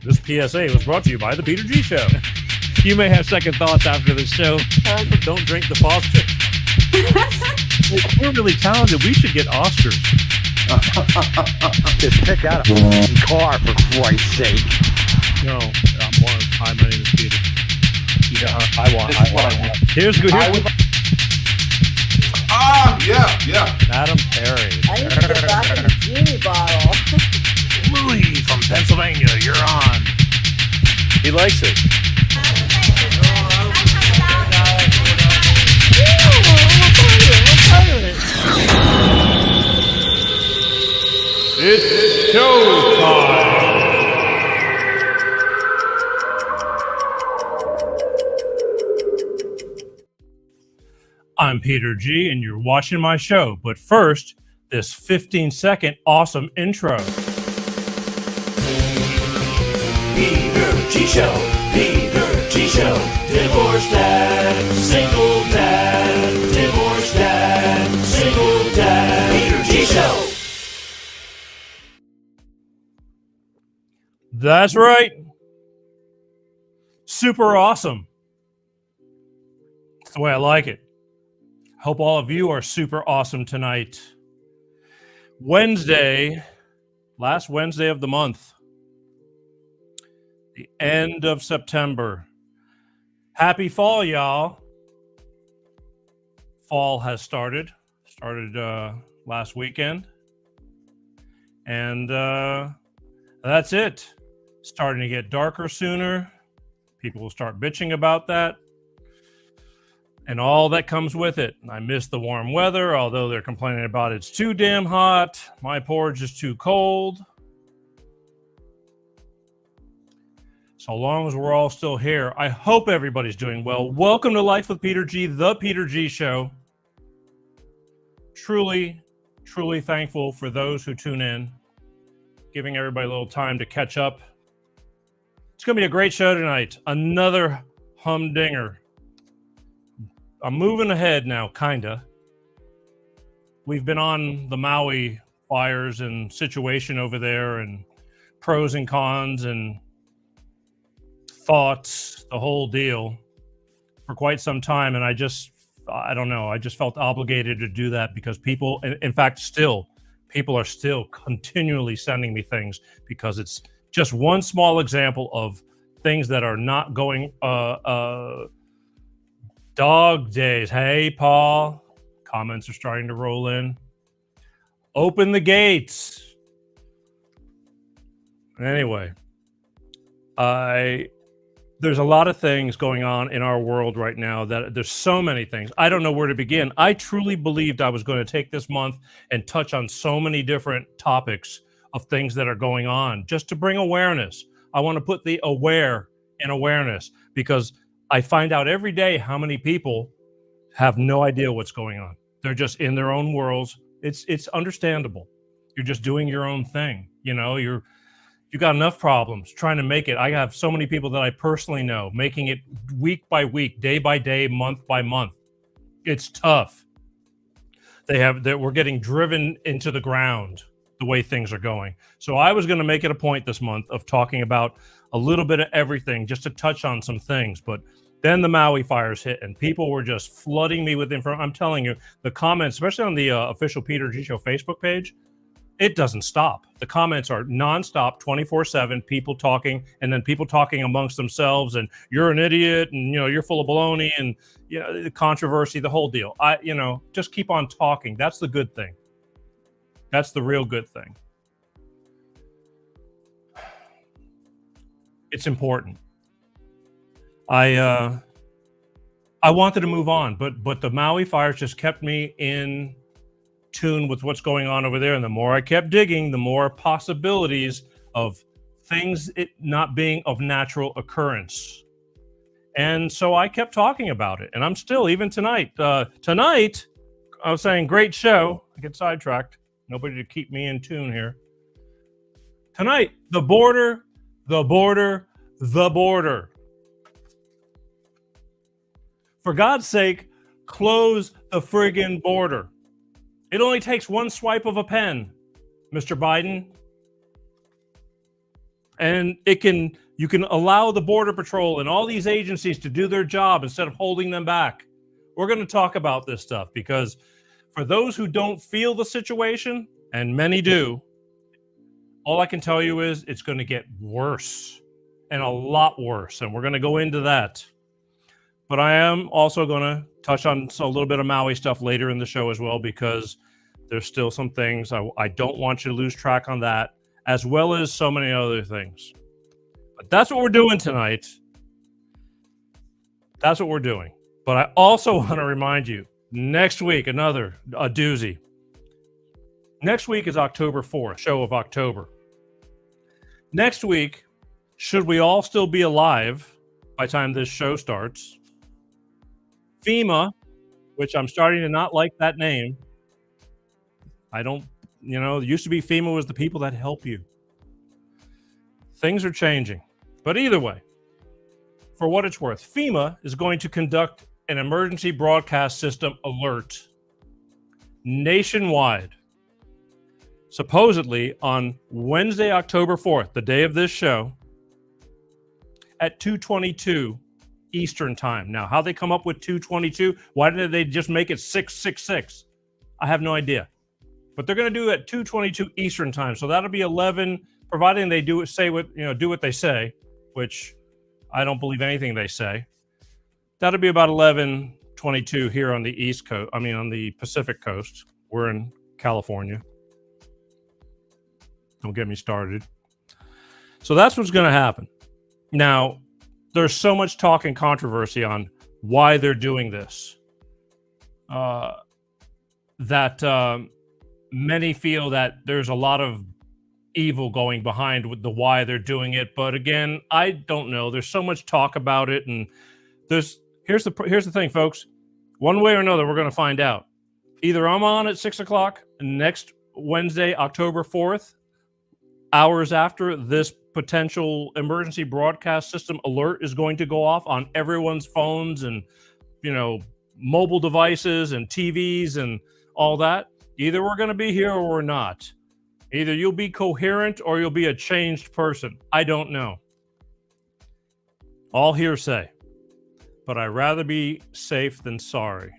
This PSA was brought to you by the Peter G Show. You may have second thoughts after the show. Don't drink the foster. We're really talented. We should get Oscars. Just pick out a car, for Christ's sake. No, hi, my name is Peter. Yeah, I want. Here's good. Yeah. Madam Perry. I need to get back in the genie bottle. Louis from Pennsylvania, you're on. He likes it. It's showtime. I'm Peter G, and you're watching my show. But first, this 15-second awesome intro. Peter G Show, Peter G Show, divorced dad, single dad, divorced dad, single dad, Peter G Show. That's right. Super awesome. That's the way I like it. Hope all of you are super awesome tonight. Wednesday, last Wednesday of the month. The end of September. Happy fall, y'all. Fall has started last weekend. And that's it. Starting to get darker sooner. People will start bitching about that. And all that comes with it. I miss the warm weather, although they're complaining about it's too damn hot. My porridge is too cold. So long as we're all still here, I hope everybody's doing well. Welcome to Life with Peter G, the Peter G Show. Truly, truly thankful for those who tune in, giving everybody a little time to catch up. It's going to be a great show tonight. Another humdinger. I'm moving ahead now, kinda. We've been on the Maui fires and situation over there and pros and cons and thoughts, the whole deal for quite some time. And I just felt obligated to do that because people, in fact, people are still continually sending me things because it's just one small example of things that are not going, dog days. Hey, Paul. Comments are starting to roll in. Open the gates. Anyway, there's a lot of things going on in our world right now that there's so many things. I don't know where to begin. I truly believed I was going to take this month and touch on so many different topics of things that are going on just to bring awareness. I want to put the aware in awareness because I find out every day how many people have no idea what's going on. They're just in their own worlds. It's understandable. You're just doing your own thing. You know, you got enough problems trying to make it. I have so many people that I personally know making it week by week, day by day, month by month. It's tough. We're getting driven into the ground the way things are going. So I was going to make it a point this month of talking about a little bit of everything just to touch on some things. But then the Maui fires hit and people were just flooding me with information. I'm telling you, the comments, especially on the official Peter G Show Facebook page, it doesn't stop. The comments are nonstop, 24/7, people talking, and then people talking amongst themselves, and you're an idiot, and you're full of baloney, and the controversy, the whole deal. Just keep on talking. That's the good thing. That's the real good thing. It's important. I wanted to move on, but the Maui fires just kept me in tune with what's going on over there. And the more I kept digging, the more possibilities of things it not being of natural occurrence. And so I kept talking about it. And I'm still, even tonight, tonight, I was saying, great show. I get sidetracked. Nobody to keep me in tune here. Tonight, the border. For God's sake, close the friggin' border. It only takes one swipe of a pen, Mr. Biden. And you can allow the Border Patrol and all these agencies to do their job instead of holding them back. We're going to talk about this stuff because for those who don't feel the situation, and many do, all I can tell you is it's going to get worse and a lot worse. And we're going to go into that. But I am also going to touch on a little bit of Maui stuff later in the show as well, because there's still some things I don't want you to lose track on that, as well as so many other things. But that's what we're doing tonight. That's what we're doing. But I also want to remind you, next week, a doozy. Next week is October 4th, show of October. Next week, should we all still be alive by the time this show starts, FEMA, which I'm starting to not like that name. I don't, it used to be FEMA was the people that help you. Things are changing. But either way, for what it's worth, FEMA is going to conduct an emergency broadcast system alert nationwide, supposedly on Wednesday, October 4th, the day of this show, at 2:22 Eastern time. Now, how they come up with 2:22? Why didn't they just make it 666? I have no idea. But they're going to do it at 2:22 Eastern time. So that'll be 11, providing they do what they say, which I don't believe anything they say. That'll be about 11:22 here on the East Coast. I mean, on the Pacific Coast. We're in California. Don't get me started. So that's what's going to happen. Now, there's so much talk and controversy on why they're doing this. That many feel that there's a lot of evil going behind with the why they're doing it. But again, I don't know. There's so much talk about it, and here's the thing, folks. One way or another, we're going to find out. Either I'm on at 6:00 next Wednesday, October 4th, hours after this potential emergency broadcast system alert is going to go off on everyone's phones and, mobile devices and TVs and all that. Either we're going to be here or we're not. Either you'll be coherent or you'll be a changed person. I don't know. All hearsay. But I'd rather be safe than sorry.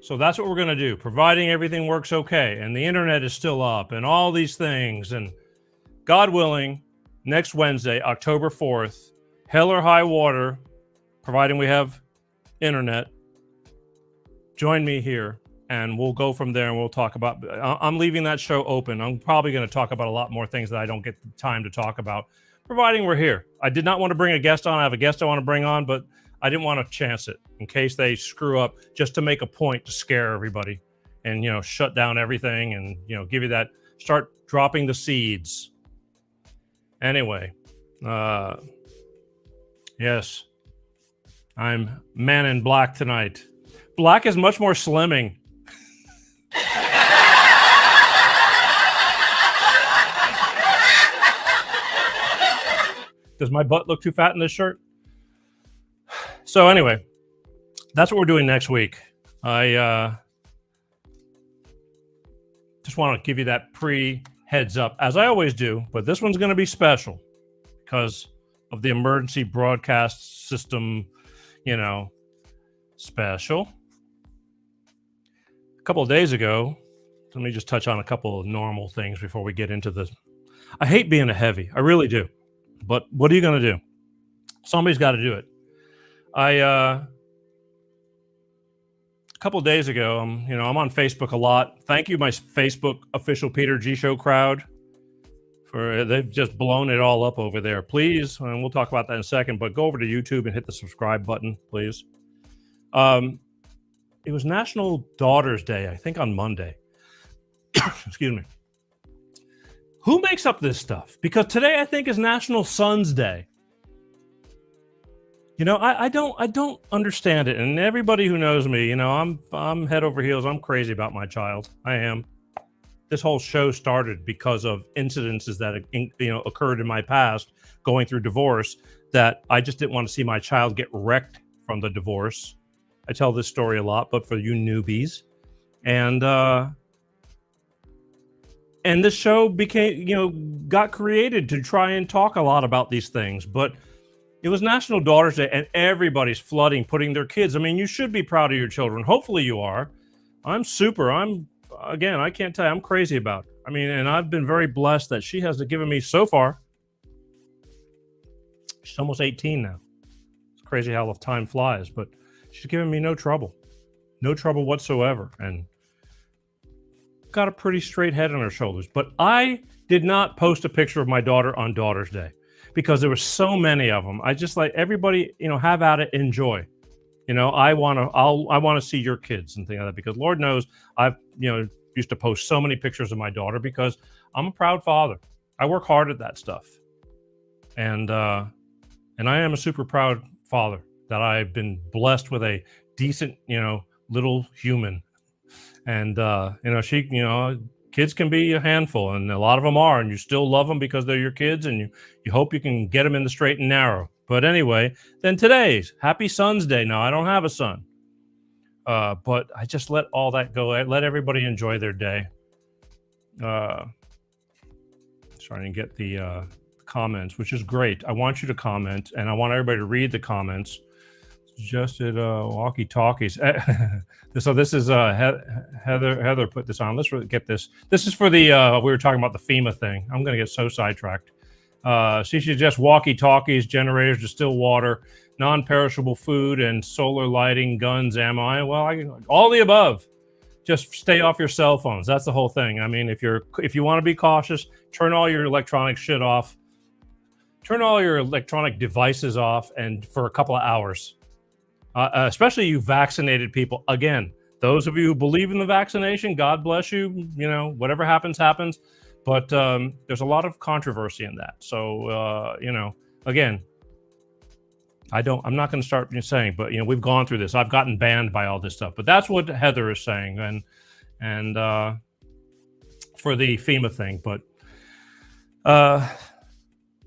So that's what we're going to do, providing everything works okay and the internet is still up and all these things. And God willing, next Wednesday, October 4th, hell or high water, providing we have internet, join me here and we'll go from there and we'll talk about, I'm leaving that show open. I'm probably going to talk about a lot more things that I don't get the time to talk about, providing we're here. I did not want to bring a guest on. I have a guest I want to bring on, but I didn't want to chance it in case they screw up, just to make a point to scare everybody and, shut down everything and, give you that, start dropping the seeds. Anyway, yes, I'm man in black tonight. Black is much more slimming. Does my butt look too fat in this shirt? So anyway, that's what we're doing next week. I just want to give you that heads up, as I always do, but this one's going to be special because of the emergency broadcast system, special. A couple of days ago, let me just touch on a couple of normal things before we get into this. I hate being a heavy. I really do. But what are you going to do? Somebody's got to do it. A couple of days ago, I'm on Facebook a lot. Thank you, my Facebook official Peter G Show crowd, for they've just blown it all up over there. Please, and we'll talk about that in a second, but go over to YouTube and hit the subscribe button, please. It was National Daughters Day, I think, on Monday. Excuse me. Who makes up this stuff? Because today, I think, is National Sons Day. I don't understand it. And everybody who knows me, I'm head over heels. I'm crazy about my child. I am. This whole show started because of incidences that, occurred in my past going through divorce, that I just didn't want to see my child get wrecked from the divorce. I tell this story a lot, but for you newbies. And And this show became, got created to try and talk a lot about these things. But it was National Daughters Day, and everybody's flooding, putting their kids. I mean, you should be proud of your children. Hopefully you are. Again, I can't tell you, I'm crazy about it. I mean, and I've been very blessed that she has given me so far. She's almost 18 now. It's crazy how the time flies, but she's given me no trouble whatsoever. And got a pretty straight head on her shoulders. But I did not post a picture of my daughter on Daughter's Day because there were so many of them. I just like everybody, have at it, enjoy. I want to see your kids and things like that, because Lord knows I've, used to post so many pictures of my daughter because I'm a proud father. I work hard at that stuff. And I am a super proud father that I've been blessed with a decent, little human. And, kids can be a handful, and a lot of them are, and you still love them because they're your kids, and you hope you can get them in the straight and narrow. But anyway, then today's Happy Son's Day. Now, I don't have a son, but I just let all that go. I let everybody enjoy their day. Trying to get the comments, which is great. I want you to comment, and I want everybody to read the comments. Suggested walkie-talkies. So this is Heather put this on. Let's get this. This is for the we were talking about the FEMA thing. I'm going to get so sidetracked. She suggests walkie-talkies, generators, distilled water, non-perishable food, and solar lighting, guns, ammo. Well, all the above. Just stay off your cell phones. That's the whole thing. I mean, if you want to be cautious, turn all your electronic shit off. Turn all your electronic devices off, and for a couple of hours. Especially you vaccinated people. Again, those of you who believe in the vaccination, God bless you. Whatever happens, happens. But there's a lot of controversy in that. So, again, I'm not going to start saying, but, we've gone through this. I've gotten banned by all this stuff. But that's what Heather is saying. And for the FEMA thing. But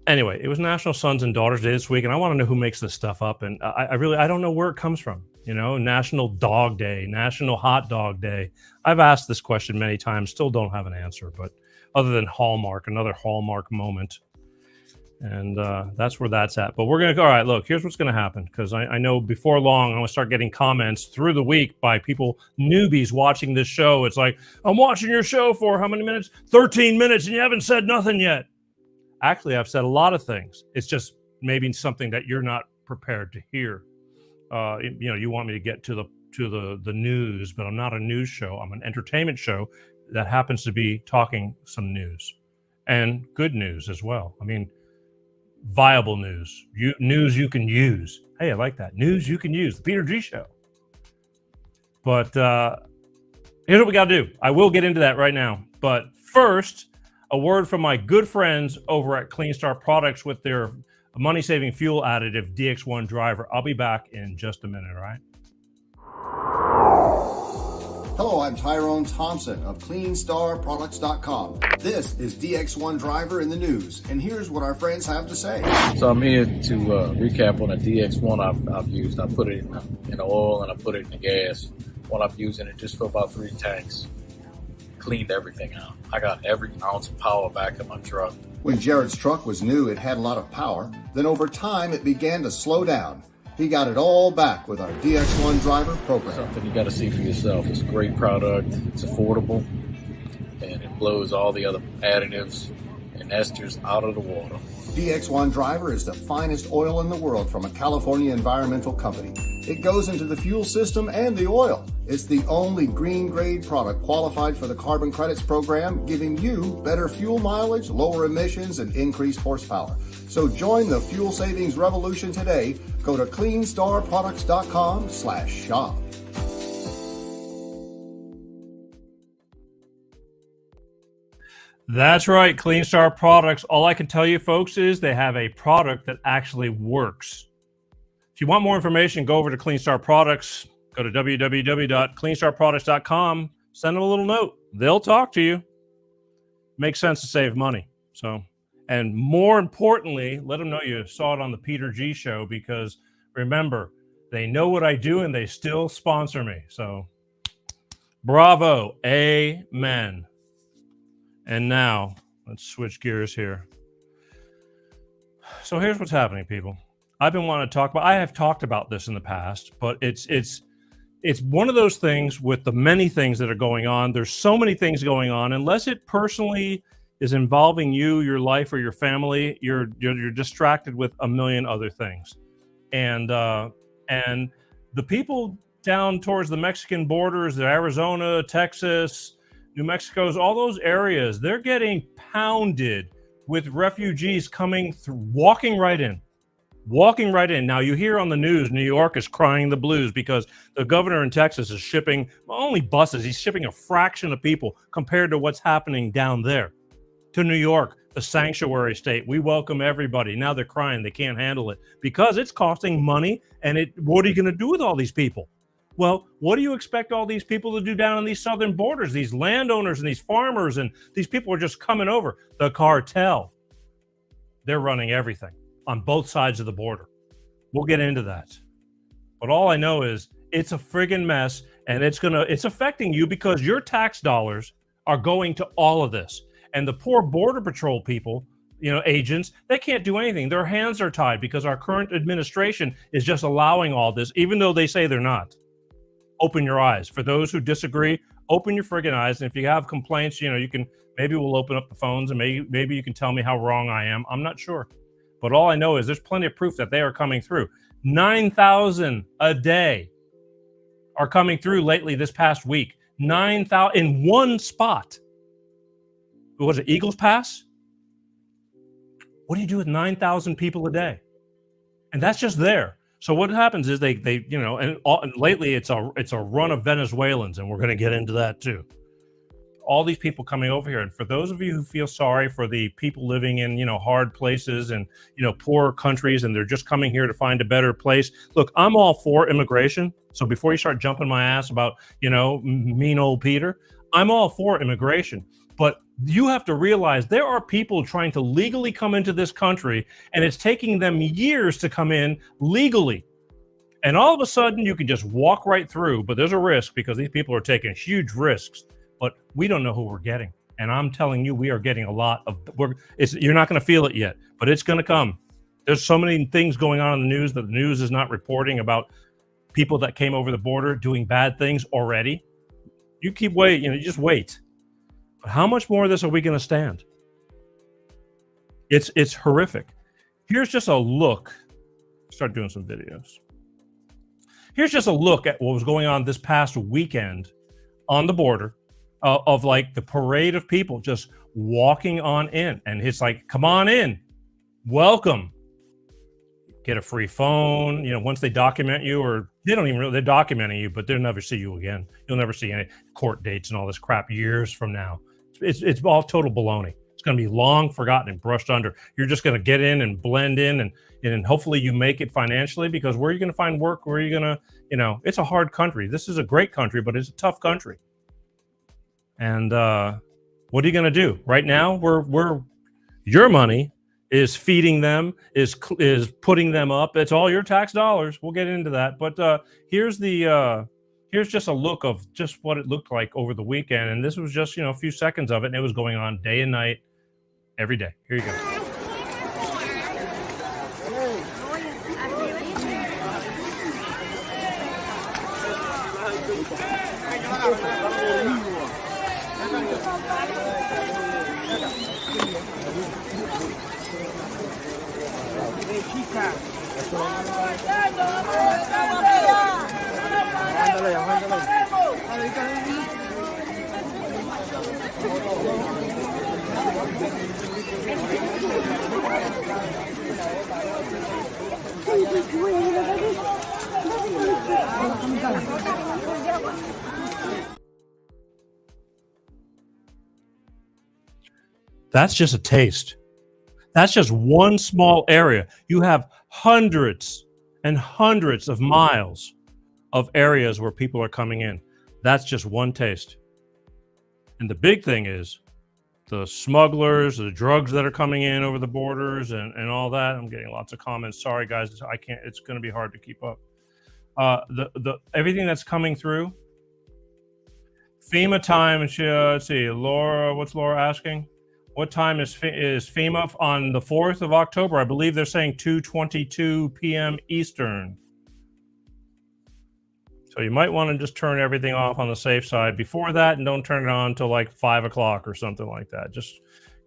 anyway, it was National Sons and Daughters Day this week, and I want to know who makes this stuff up. And I don't know where it comes from. National Dog Day, National Hot Dog Day. I've asked this question many times, still don't have an answer. But other than Hallmark, another Hallmark moment, and that's where that's at. But we're gonna go. All right, look, here's what's gonna happen, because I know before long I'm gonna start getting comments through the week by people, newbies watching this show. It's like, I'm watching your show for how many minutes? 13 minutes, and you haven't said nothing yet. Actually, I've said a lot of things. It's just maybe something that you're not prepared to hear. You want me to get to the news, but I'm not a news show. I'm an entertainment show that happens to be talking some news, and good news as well. I mean, viable news, news you can use. Hey, I like that. News you can use. The Peter G Show. But here's what we got to do. I will get into that right now. But first, a word from my good friends over at Cleanstar Products with their money-saving fuel additive DX1 driver. I'll be back in just a minute, all right? Hello, I'm Tyrone Thompson of CleanstarProducts.com. This is DX1 Driver in the news, and here's what our friends have to say. So I'm here to recap on the DX1 I've used. I put it in the oil and I put it in the gas. While I'm using it just for about 3 tanks. Cleaned everything out. I got every ounce of power back in my truck. When Jared's truck was new, it had a lot of power. Then over time, it began to slow down. He got it all back with our DX1 Driver program. Something you got to see for yourself. It's a great product. It's affordable. And it blows all the other additives and esters out of the water. DX1 Driver is the finest oil in the world from a California environmental company. It goes into the fuel system and the oil. It's the only green grade product qualified for the carbon credits program, giving you better fuel mileage, lower emissions, and increased horsepower. So join the fuel savings revolution today. Go to CleanstarProducts.com/shop. That's right, Cleanstar Products. All I can tell you, folks, is they have a product that actually works. If you want more information, go over to Cleanstar Products. Go to www.cleanstarproducts.com. Send them a little note. They'll talk to you. Makes sense to save money. So, and more importantly, let them know you saw it on the Peter G Show, because remember, they know what I do and they still sponsor me. So, bravo. Amen. And now let's switch gears here. So here's what's happening, people. I've been wanting to talk about, I have talked about this in the past, but it's one of those things with the many things that are going on. There's so many things going on. Unless it personally is involving you, your life, or your family, you're distracted with a million other things. And the people down towards the Mexican borders, the Arizona, Texas, New Mexico's, all those areas, they're getting pounded with refugees coming through, walking right in. Now you hear on the news, New York is crying the blues because the governor in Texas is shipping only buses. He's shipping a fraction of people compared to what's happening down there to New York, the sanctuary state. We welcome everybody. Now they're crying. They can't handle it because it's costing money. And what are you going to do with all these people? Well, what do you expect all these people to do down on these southern borders? These landowners and these farmers and these people are just coming over. The cartel, they're running everything on both sides of the border. We'll get into that. But all I know is it's a friggin' mess, and it's affecting you because your tax dollars are going to all of this. And the poor Border Patrol people, agents, they can't do anything. Their hands are tied because our current administration is just allowing all this, even though they say they're not. Open your eyes. For those who disagree, open your friggin' eyes. And if you have complaints, you can, maybe we'll open up the phones and maybe you can tell me how wrong I am. I'm not sure. But all I know is there's plenty of proof that they are coming through. 9,000 a day are coming through lately this past week. 9,000 in one spot. What was it, Eagles Pass? What do you do with 9,000 people a day? And that's just there. So what happens is they and lately it's a run of Venezuelans, and we're going to get into that too. All these people coming over here. And for those of you who feel sorry for the people living in, hard places and, poor countries, and they're just coming here to find a better place. Look, I'm all for immigration. So before you start jumping my ass about, mean old Peter, I'm all for immigration. But you have to realize there are people trying to legally come into this country, and it's taking them years to come in legally. And all of a sudden you can just walk right through, but there's a risk because these people are taking huge risks. But we don't know who we're getting. And I'm telling you, we are getting a lot of, you're not going to feel it yet, but it's going to come. There's so many things going on in the news that the news is not reporting about people that came over the border doing bad things already. You keep waiting, you just wait. But how much more of this are we going to stand? It's horrific. Here's just a look. Start doing some videos. Here's just a look at what was going on this past weekend on the border. Of like the parade of people just walking on in, and it's like, come on in, welcome, get a free phone. Once they document you, or they're documenting you, but they'll never see you again. You'll never see any court dates and all this crap years from now. It's all total baloney. It's going to be long forgotten and brushed under. You're just going to get in and blend in, and hopefully you make it financially, because where are you going to find work? Where are you going to, it's a hard country. This is a great country, but it's a tough country. And what are you going to do? Right now, your money is feeding them, is putting them up. It's all your tax dollars. We'll get into that. But here's just a look of just what it looked like over the weekend. And this was just, a few seconds of it. And it was going on day and night, every day. Here you go. That's just a taste. That's just one small area. You have hundreds and hundreds of miles of areas where people are coming in. That's just one taste. And the big thing is the smugglers, the drugs that are coming in over the borders and all that. I'm getting lots of comments. Sorry, guys, I can't. It's going to be hard to keep up. The everything that's coming through. FEMA time. Let's see, Laura. What's Laura asking? What time is FEMA on the 4th of October? I believe they're saying 2:22 p.m. Eastern. So you might want to just turn everything off on the safe side before that, and don't turn it on until like 5 o'clock or something like that. Just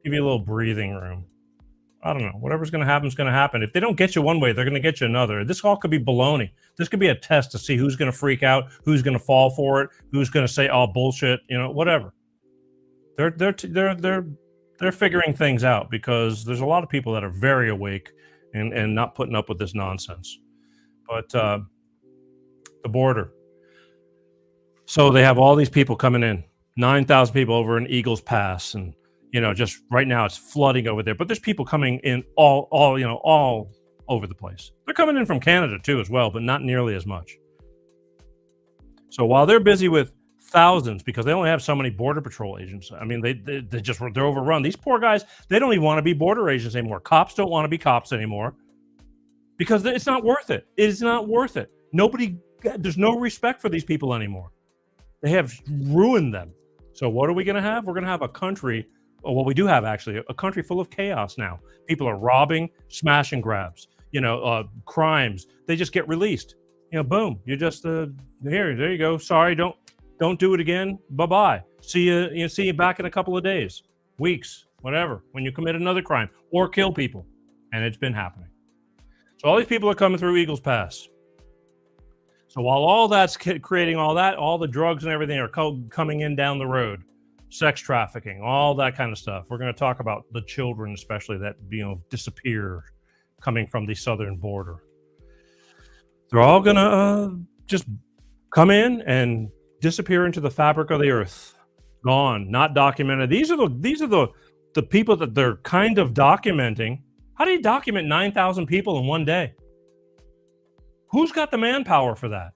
give you a little breathing room. I don't know. Whatever's going to happen is going to happen. If they don't get you one way, they're going to get you another. This all could be baloney. This could be a test to see who's going to freak out, who's going to fall for it, who's going to say, "Oh, bullshit," whatever. They're figuring things out, because there's a lot of people that are very awake and not putting up with this nonsense. But the border. So they have all these people coming in, 9,000 people over in Eagles Pass, and just right now it's flooding over there. But there's people coming in all over the place. They're coming in from Canada too as well, but not nearly as much. So while they're busy with thousands, because they only have so many border patrol agents. I mean, they're overrun. These poor guys, they don't even want to be border agents anymore. Cops don't want to be cops anymore, because it's not worth it. It's not worth it. There's no respect for these people anymore. They have ruined them. So what are we going to have? We're going to have a country, or what we do have actually, a country full of chaos now. People are robbing, smash and grabs, crimes. They just get released. Boom. You just there you go. Sorry, don't do it again. Bye-bye. See you back in a couple of days, weeks, whatever, when you commit another crime or kill people. And it's been happening. So all these people are coming through Eagles Pass. So while all that's creating all that, all the drugs and everything are coming in down the road, sex trafficking, all that kind of stuff. We're going to talk about the children, especially, that disappear coming from the southern border. They're all going to just come in and disappear into the fabric of the earth. Gone, not documented. These are the people that they're kind of documenting. How do you document 9,000 people in one day? Who's got the manpower for that?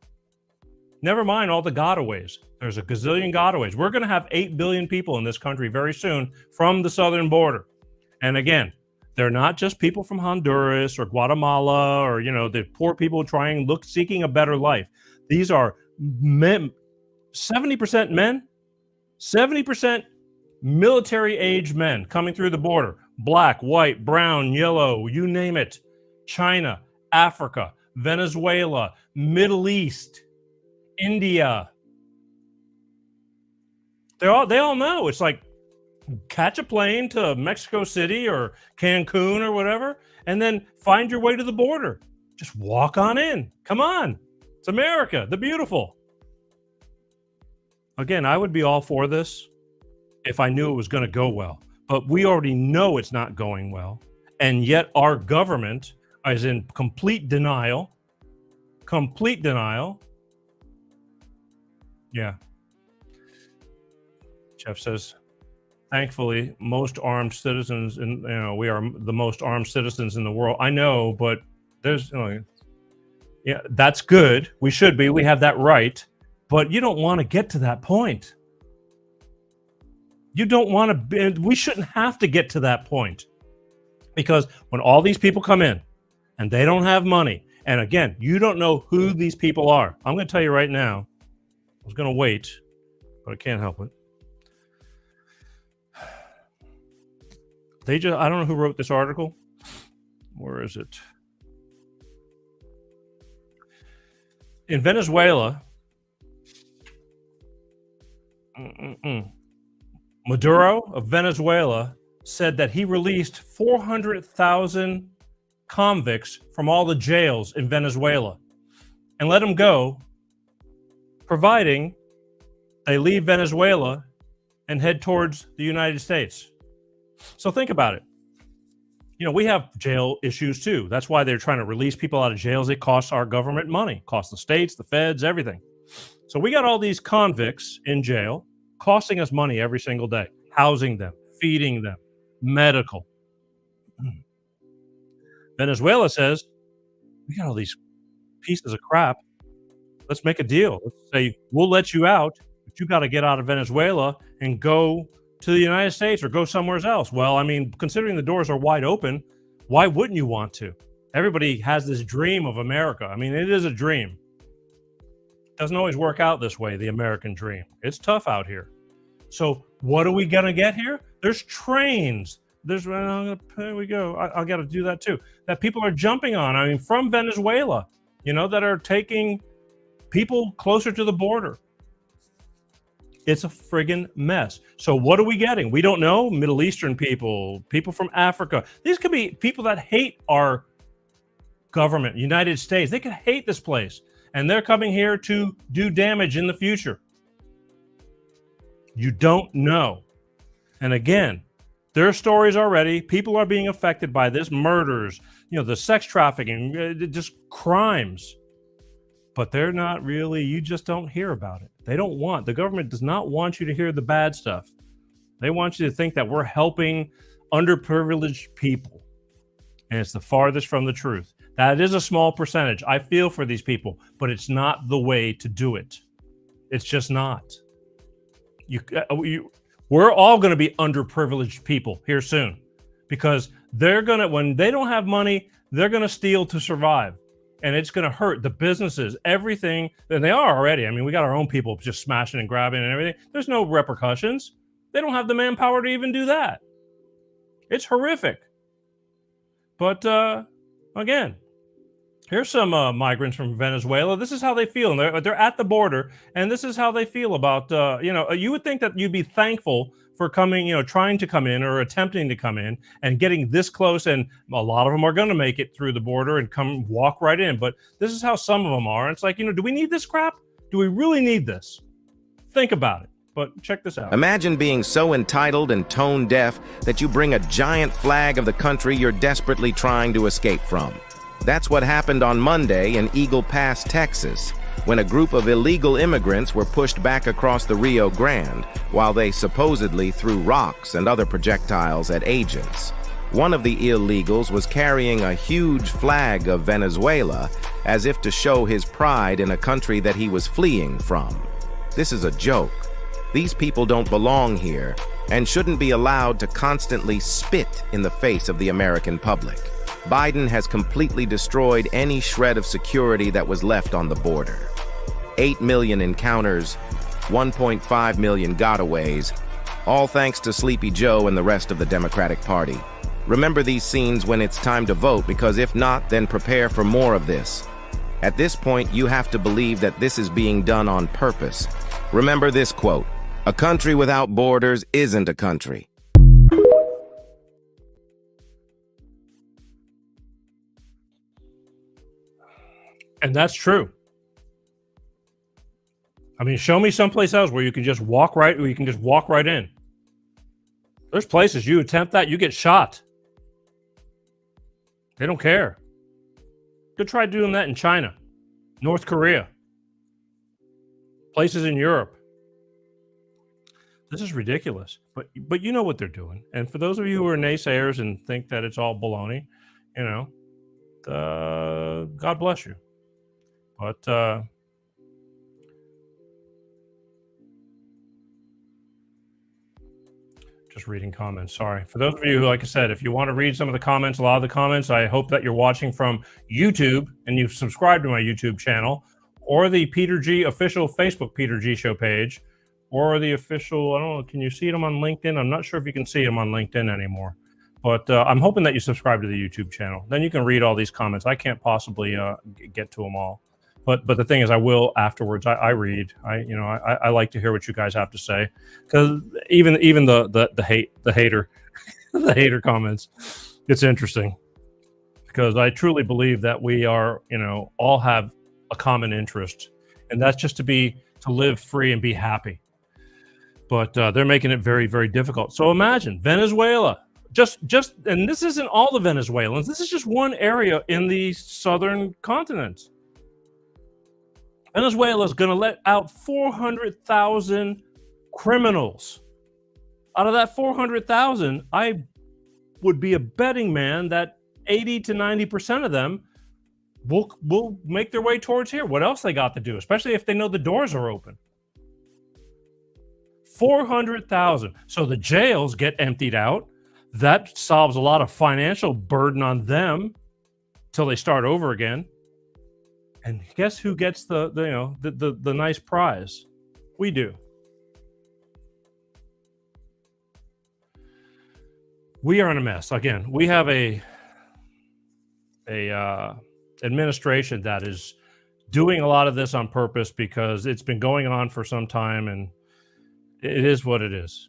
Never mind all the gotaways. There's a gazillion gotaways. We're going to have 8 billion people in this country very soon from the southern border. And again, they're not just people from Honduras or Guatemala or, the poor people seeking a better life. These are men, 70% men, 70% military-age men coming through the border. Black, white, brown, yellow, you name it. China, Africa, Venezuela, Middle East, India. They all know. It's like, catch a plane to Mexico City or Cancun or whatever, and then find your way to the border. Just walk on in. Come on. It's America, the beautiful. Again, I would be all for this if I knew it was going to go well. But we already know it's not going well. And yet our government is in complete denial. Complete denial. Yeah. Jeff says, thankfully, most armed citizens, we are the most armed citizens in the world. I know, but there's, yeah, that's good. We should be. We have that right. But you don't want to get to that point. You don't want to be, we shouldn't have to get to that point. Because when all these people come in and they don't have money, and again, you don't know who these people are. I'm going to tell you right now. I was going to wait, but I can't help it. I don't know who wrote this article. Where is it? In Venezuela, Maduro of Venezuela said that he released 400,000 convicts from all the jails in Venezuela and let them go, providing they leave Venezuela and head towards the United States. So think about it. We have jail issues too. That's why they're trying to release people out of jails. It costs our government money, costs the states, the feds, everything. So we got all these convicts in jail costing us money every single day, housing them, feeding them, medical. Venezuela says, we got all these pieces of crap. Let's make a deal. Let's say, we'll let you out, but you got to get out of Venezuela and go to the United States or go somewhere else. Well, I mean, considering the doors are wide open, why wouldn't you want to? Everybody has this dream of America. I mean, it is a dream. Doesn't always work out this way, the American dream. It's tough out here. So what are we going to get here? There's trains. There we go. I got to do that too. That people are jumping on. I mean, from Venezuela, that are taking people closer to the border. It's a friggin' mess. So what are we getting? We don't know. Middle Eastern people from Africa. These could be people that hate our government, United States. They could hate this place. And they're coming here to do damage in the future. You don't know. And again, there are stories already. People are being affected by this. Murders, the sex trafficking, just crimes. But they're not really, you just don't hear about it. The government does not want you to hear the bad stuff. They want you to think that we're helping underprivileged people. And it's the farthest from the truth. That is a small percentage. I feel for these people, but it's not the way to do it. It's just not. We're all going to be underprivileged people here soon, because when they don't have money, they're going to steal to survive. And it's going to hurt the businesses, everything. And they are already. I mean, we got our own people just smashing and grabbing and everything. There's no repercussions. They don't have the manpower to even do that. It's horrific. But again, here's some migrants from Venezuela. This is how they feel. And they're at the border. And this is how they feel about, you would think that you'd be thankful for coming, trying to come in or attempting to come in and getting this close. And a lot of them are going to make it through the border and walk right in. But this is how some of them are. And it's like, do we need this crap? Do we really need this? Think about it. But check this out. Imagine being so entitled and tone deaf that you bring a giant flag of the country you're desperately trying to escape from. That's what happened on Monday in Eagle Pass, Texas, when a group of illegal immigrants were pushed back across the Rio Grande while they supposedly threw rocks and other projectiles at agents. One of the illegals was carrying a huge flag of Venezuela as if to show his pride in a country that he was fleeing from. This is a joke. These people don't belong here and shouldn't be allowed to constantly spit in the face of the American public. Biden has completely destroyed any shred of security that was left on the border. 8 million encounters, 1.5 million gotaways, all thanks to Sleepy Joe and the rest of the Democratic Party. Remember these scenes when it's time to vote, because if not, then prepare for more of this. At this point, you have to believe that this is being done on purpose. Remember this quote: "A country without borders isn't a country." And that's true. I mean, show me someplace else where you can just walk right in. There's places you attempt that, you get shot. They don't care. Go try doing that in China, North Korea, places in Europe. This is ridiculous. But you know what they're doing. And for those of you who are naysayers and think that it's all baloney, God bless you. But just reading comments. Sorry. For those of you who, like I said, if you want to read some of the comments, a lot of the comments, I hope that you're watching from YouTube and you've subscribed to my YouTube channel, or the Peter G official Facebook Peter G Show page, or the official, I don't know, can you see them on LinkedIn? I'm not sure if you can see them on LinkedIn anymore. But I'm hoping that you subscribe to the YouTube channel. Then you can read all these comments. I can't possibly get to them all. But the thing is, I will afterwards. I read. I like to hear what you guys have to say, because even the hater the hater comments, it's interesting, because I truly believe that we are all have a common interest, and that's just to live free and be happy. But they're making it very, very difficult. So imagine Venezuela. Just and this isn't all the Venezuelans. This is just one area in the southern continent. Venezuela is going to let out 400,000 criminals. Out of that 400,000, I would be a betting man that 80 to 90% of them will make their way towards here. What else they got to do, especially if they know the doors are open? 400,000. So the jails get emptied out. That solves a lot of financial burden on them till they start over again. And guess who gets the nice prize? We do. We are in a mess. Again, we have a administration that is doing a lot of this on purpose because it's been going on for some time, and it is what it is.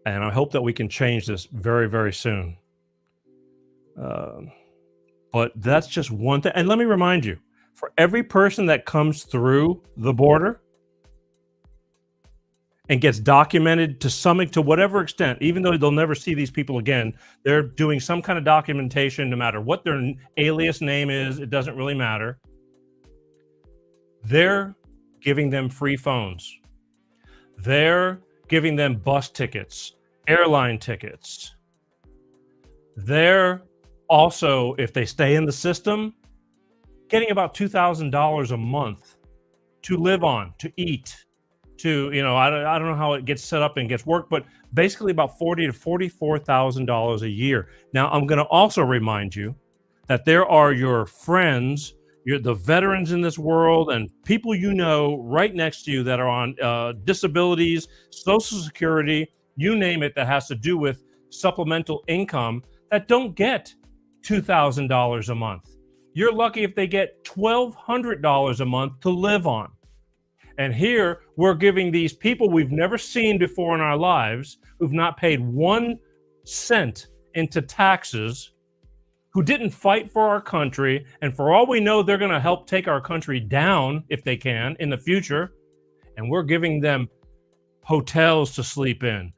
And I hope that we can change this very, very soon. But that's just one thing. And let me remind you, for every person that comes through the border and gets documented to whatever extent, even though they'll never see these people again, they're doing some kind of documentation, no matter what their alias name is, it doesn't really matter. They're giving them free phones. They're giving them bus tickets, airline tickets. They're also, if they stay in the system, getting about $2,000 a month to live on, to eat, to, I don't know how it gets set up and gets worked, but basically about $40,000 to $44,000 a year. Now, I'm going to also remind you that there are your friends, the veterans in this world, and people right next to you that are on disabilities, Social Security, you name it, that has to do with supplemental income, that don't get $2,000 a month. You're lucky if they get $1,200 a month to live on. And here we're giving these people we've never seen before in our lives, who've not paid 1 cent into taxes, who didn't fight for our country, and for all we know, they're going to help take our country down if they can in the future. And we're giving them hotels to sleep in,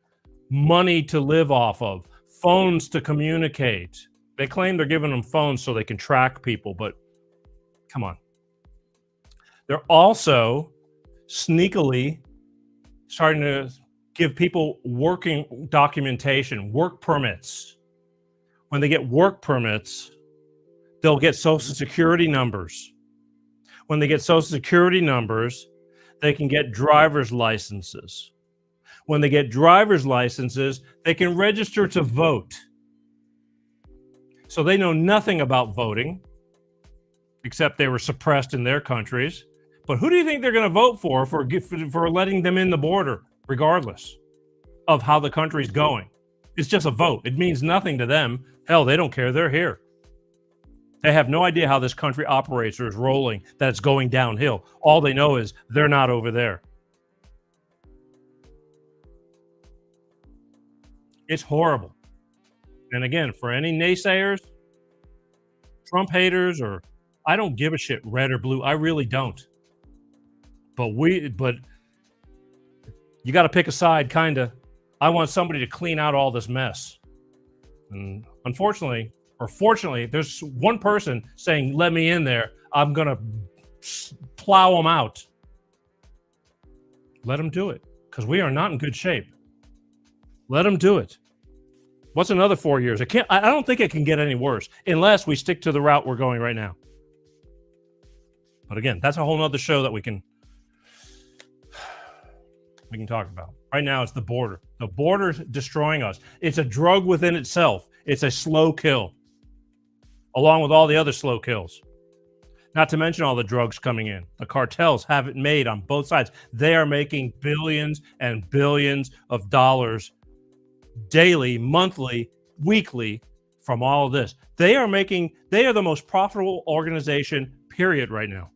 money to live off of, phones to communicate. They claim they're giving them phones so they can track people, but come on. They're also sneakily starting to give people working documentation, work permits. When they get work permits, they'll get Social Security numbers. When they get Social Security numbers, they can get driver's licenses. When they get driver's licenses, they can register to vote. So they know nothing about voting, except they were suppressed in their countries. But who do you think they're going to vote for letting them in the border, regardless of how the country's going? It's just a vote. It means nothing to them. Hell, they don't care. They're here. They have no idea how this country operates or is rolling, that it's going downhill. All they know is they're not over there. It's horrible. And again, for any naysayers, Trump haters, or I don't give a shit, red or blue. I really don't. But you got to pick a side, kind of. I want somebody to clean out all this mess. And unfortunately, or fortunately, there's one person saying, let me in there. I'm going to plow them out. Let them do it, because we are not in good shape. Let them do it. What's another 4 years? I don't think it can get any worse unless we stick to the route we're going right now. But again, that's a whole nother show that we can talk about. Right now, it's the border. The border's destroying us. It's a drug within itself. It's a slow kill, along with all the other slow kills. Not to mention all the drugs coming in. The cartels have it made on both sides. They are making billions and billions of dollars daily, monthly, weekly from all of this. They are the most profitable organization, period, right now.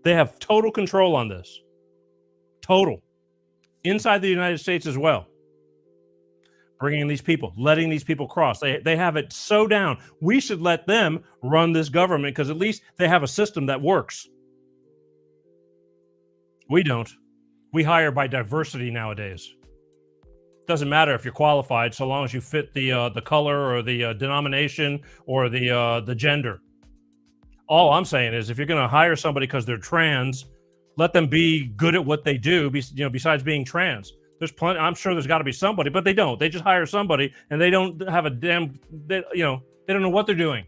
They have total control on this. Total. Inside the United States as well. Bringing in these people, letting these people cross. They have it so down. We should let them run this government, because at least they have a system that works. We don't. We hire by diversity nowadays. Doesn't matter if you're qualified, so long as you fit the color or the denomination or the gender. All I'm saying is, if you're going to hire somebody because they're trans, let them be good at what they do. Besides being trans, there's plenty. I'm sure there's got to be somebody, but they don't. They just hire somebody, and they don't have a damn. They don't know what they're doing,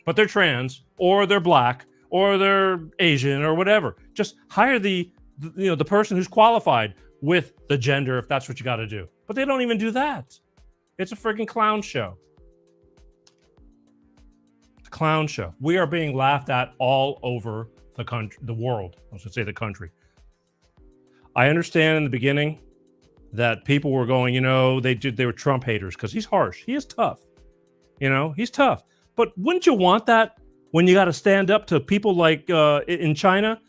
but they're trans, or they're black, or they're Asian, or whatever. Just hire the person who's qualified with the gender, if that's what you got to do. But they don't even do that. It's a freaking clown show. clown show. We are being laughed at all over the country, the world. I was going to say the country. I understand in the beginning that people were going, you know, they were Trump haters because he's harsh. He is tough. You know, he's tough. But wouldn't you want that when you got to stand up to people like in China?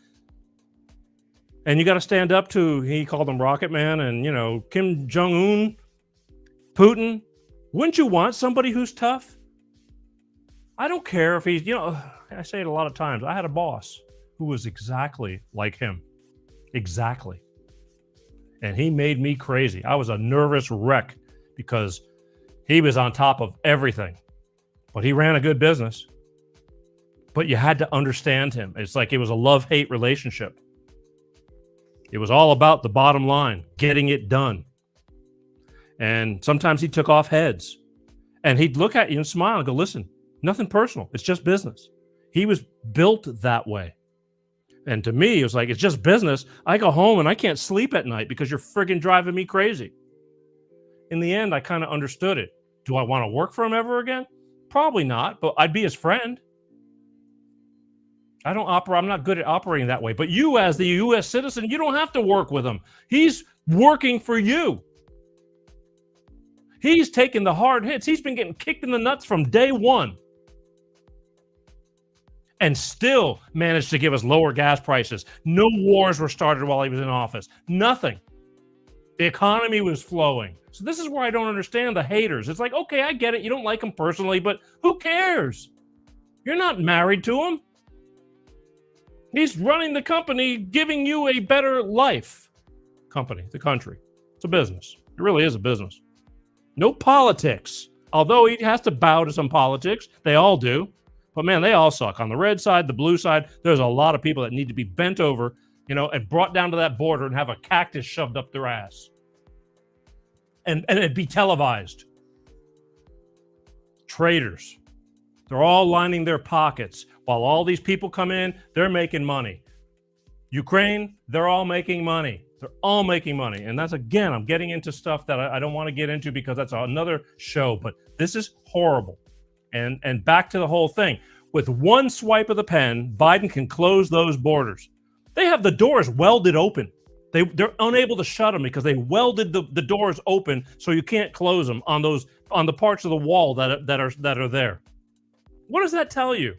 And you got to stand up to, he called him Rocket Man, and, you know, Kim Jong-un, Putin. Wouldn't you want somebody who's tough? I don't care if he's, you know, I say it a lot of times. I had a boss who was exactly like him. Exactly. And he made me crazy. I was a nervous wreck because he was on top of everything. But he ran a good business. But you had to understand him. It's like it was a love-hate relationship. It was all about the bottom line, getting it done. And sometimes he took off heads. And he'd look at you and smile and go, listen, nothing personal. It's just business. He was built that way. And to me, it was like, it's just business. I go home and I can't sleep at night because you're friggin' driving me crazy. In the end, I kind of understood it. Do I want to work for him ever again? Probably not, but I'd be his friend. I'm not good at operating that way. But you, as the U.S. citizen, you don't have to work with him. He's working for you. He's taking the hard hits. He's been getting kicked in the nuts from day one. And still managed to give us lower gas prices. No wars were started while he was in office. Nothing. The economy was flowing. So this is where I don't understand the haters. It's like, okay, I get it. You don't like him personally, but who cares? You're not married to him. He's running the company, giving you a better life. Company, the country. It's a business. It really is a business. No politics. Although he has to bow to some politics. They all do. But man, they all suck. On the red side, the blue side, there's a lot of people that need to be bent over, you know, and brought down to that border and have a cactus shoved up their ass. And it'd be televised. Traitors. They're all lining their pockets. While all these people come in, they're making money. Ukraine, they're all making money. They're all making money. And that's, again, I'm getting into stuff that I don't want to get into because that's another show. But this is horrible. And back to the whole thing. With one swipe of the pen, Biden can close those borders. They have the doors welded open. They're unable to shut them because they welded the doors open so you can't close them on the parts of the wall that are there. What does that tell you?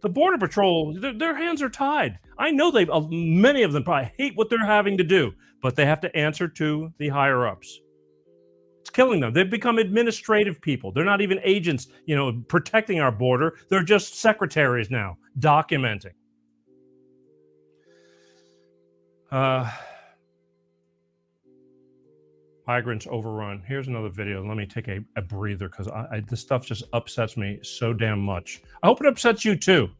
The Border Patrol, their hands are tied. I know many of them probably hate what they're having to do, but they have to answer to the higher ups. It's killing them. They've become administrative people. They're not even agents, you know, protecting our border. They're just secretaries now, documenting. Migrants overrun. Here's another video. Let me take a breather because this stuff just upsets me so damn much. I hope it upsets you too.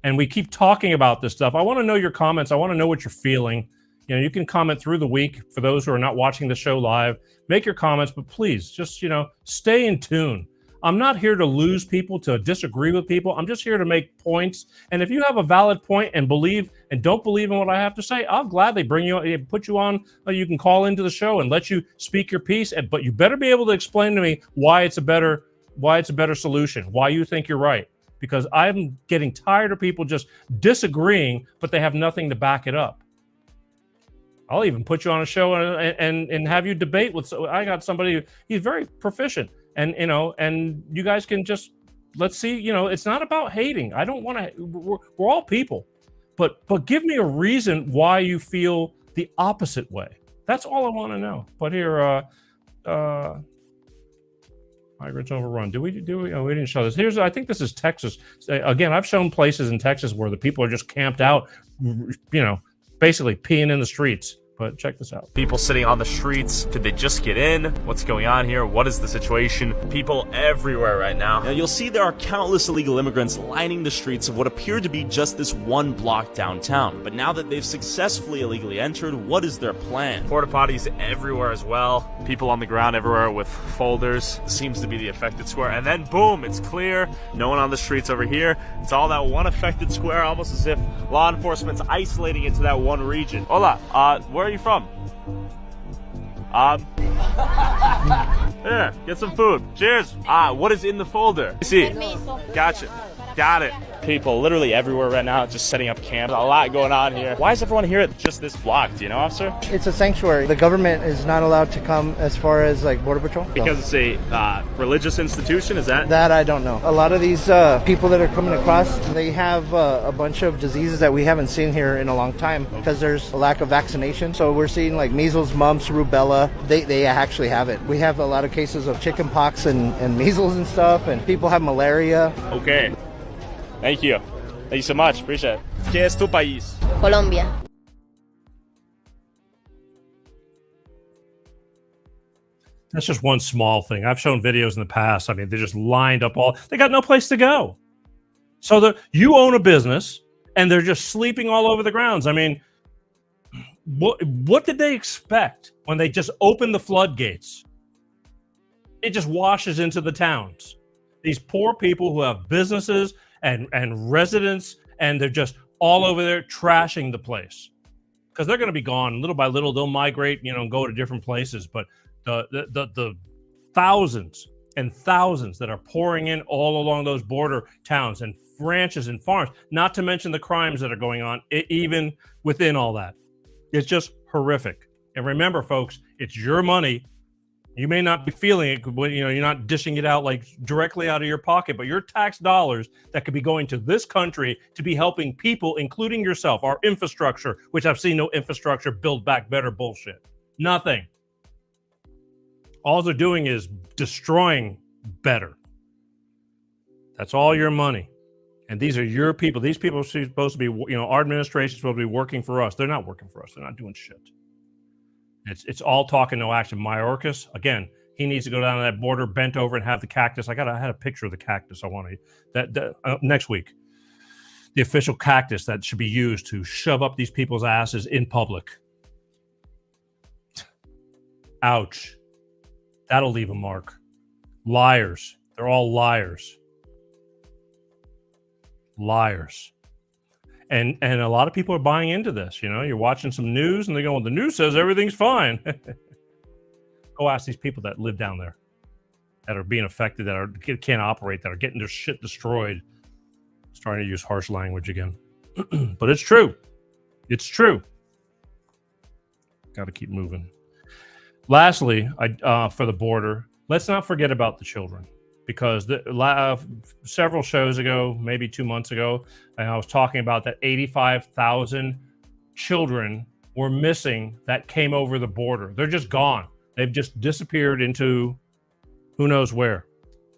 And we keep talking about this stuff. I want to know your comments. I want to know what you're feeling. You know, you can comment through the week for those who are not watching the show live. Make your comments, but please just, you know, stay in tune. I'm not here to lose people, to disagree with people. I'm just here to make points. And if you have a valid point and don't believe in what I have to say, I'll gladly bring you, put you on. You can call into the show and let you speak your piece. But you better be able to explain to me why it's a better solution, why you think you're right. Because I'm getting tired of people just disagreeing, but they have nothing to back it up. I'll even put you on a show and have you debate with. I got somebody. He's very proficient. And, you know, and you guys can just, let's see, you know, it's not about hating. I don't want to, we're all people, but give me a reason why you feel the opposite way. That's all I want to know. But here, Migrants overrun. Oh, we didn't show this. I think this is Texas. Again, I've shown places in Texas where the people are just camped out, you know, basically peeing in the streets. But check this out. People sitting on the streets. Did they just get in? What's going on here? What is the situation? People everywhere right now. Now you'll see there are countless illegal immigrants lining the streets of what appeared to be just this one block downtown. But now that they've successfully illegally entered, what is their plan? Porta potties everywhere as well. People on the ground everywhere with folders. Seems to be the affected square. And then boom, it's clear. No one on the streets over here. It's all that one affected square, almost as if law enforcement's isolating it to that one region. Hola, where are you from? Here, get some food. Cheers. What is in the folder? See. Gotcha. Got it. People literally everywhere right now just setting up camps. A lot going on here. Why is everyone here at just this block? Do you know, officer? It's a sanctuary. The government is not allowed to come as far as like Border Patrol. Because it's a religious institution, is that? That I don't know. A lot of these people that are coming across, they have a bunch of diseases that we haven't seen here in a long time because there's a lack of vaccination. So we're seeing like measles, mumps, rubella. They actually have it. We have a lot of cases of chicken pox and measles and stuff, and people have malaria. Okay. Thank you. Thank you so much. Appreciate it. ¿Qué es tu país? Colombia. That's just one small thing. I've shown videos in the past. I mean, they just lined up they got no place to go. So you own a business and they're just sleeping all over the grounds. I mean, what did they expect when they just opened the floodgates? It just washes into the towns. These poor people who have businesses and residents, and they're just all over there trashing the place because they're going to be gone little by little. They'll migrate, and go to different places. But the thousands and thousands that are pouring in all along those border towns and ranches and farms, not to mention the crimes that are going on, even within all that, it's just horrific. And remember, folks, it's your money. You may not be feeling it when you're not dishing it out like directly out of your pocket, but your tax dollars that could be going to this country to be helping people, including yourself, our infrastructure, which I've seen no infrastructure build back better bullshit. Nothing. All they're doing is destroying better. That's all your money. And these are your people. These people are supposed to be, our administration is supposed to be working for us. They're not working for us. They're not doing shit. It's all talk and no action. Mayorkas, again, he needs to go down to that border, bent over, and have the cactus. I had a picture of the cactus. I want to next week. The official cactus that should be used to shove up these people's asses in public. Ouch. That'll leave a mark. Liars. They're all liars. Liars. And a lot of people are buying into this. You're watching some news and they're going, the news says everything's fine. Go ask these people that live down there that are being affected, that can't operate, that are getting their shit destroyed. Starting to use harsh language again. But it's true. It's true. Got to keep moving. Lastly, for the border, let's not forget about the children. Because several shows ago, maybe 2 months ago, I was talking about that 85,000 children were missing that came over the border. They're just gone. They've just disappeared into who knows where.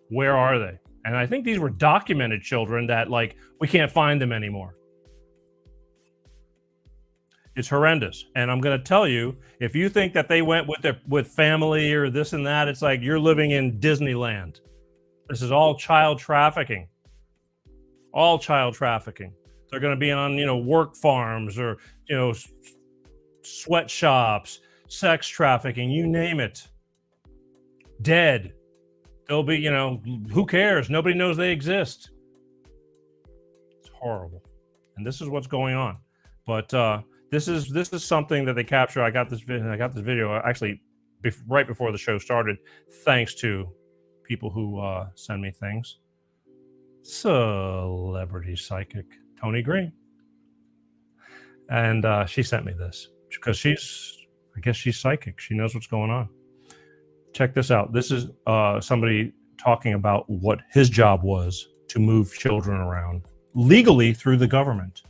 Where are they? And I think these were documented children that, we can't find them anymore. It's horrendous. And I'm going to tell you, if you think that they went with family or this and that, it's like you're living in Disneyland. This is all child trafficking. All child trafficking. They're going to be on, work farms or, sweatshops, sex trafficking, you name it. Dead. They'll be, who cares? Nobody knows they exist. It's horrible. And this is what's going on. But this is something that they capture. I got this video actually right before the show started, thanks to people who send me things. Celebrity psychic Tony Green, and she sent me this because I guess she's psychic. She knows what's going on. Check this out. This is somebody talking about what his job was to move children around legally through the government.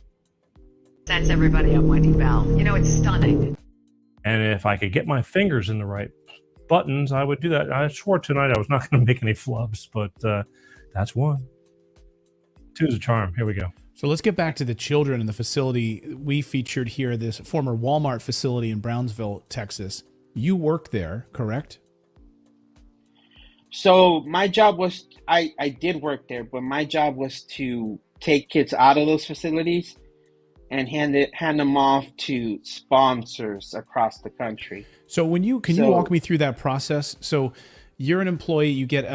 That's everybody. I'm Wendy Bell. It's stunning. And if I could get my fingers in the right buttons, I would do that. I swore tonight I was not going to make any flubs, but that's one. Two's a charm. Here we go. So let's get back to the children in the facility we featured here, this former Walmart facility in Brownsville, Texas. You work there, correct? So my job was, I did work there, but my job was to take kids out of those facilities and hand them off to sponsors across the country. So can you walk me through that process? So you're an employee, you get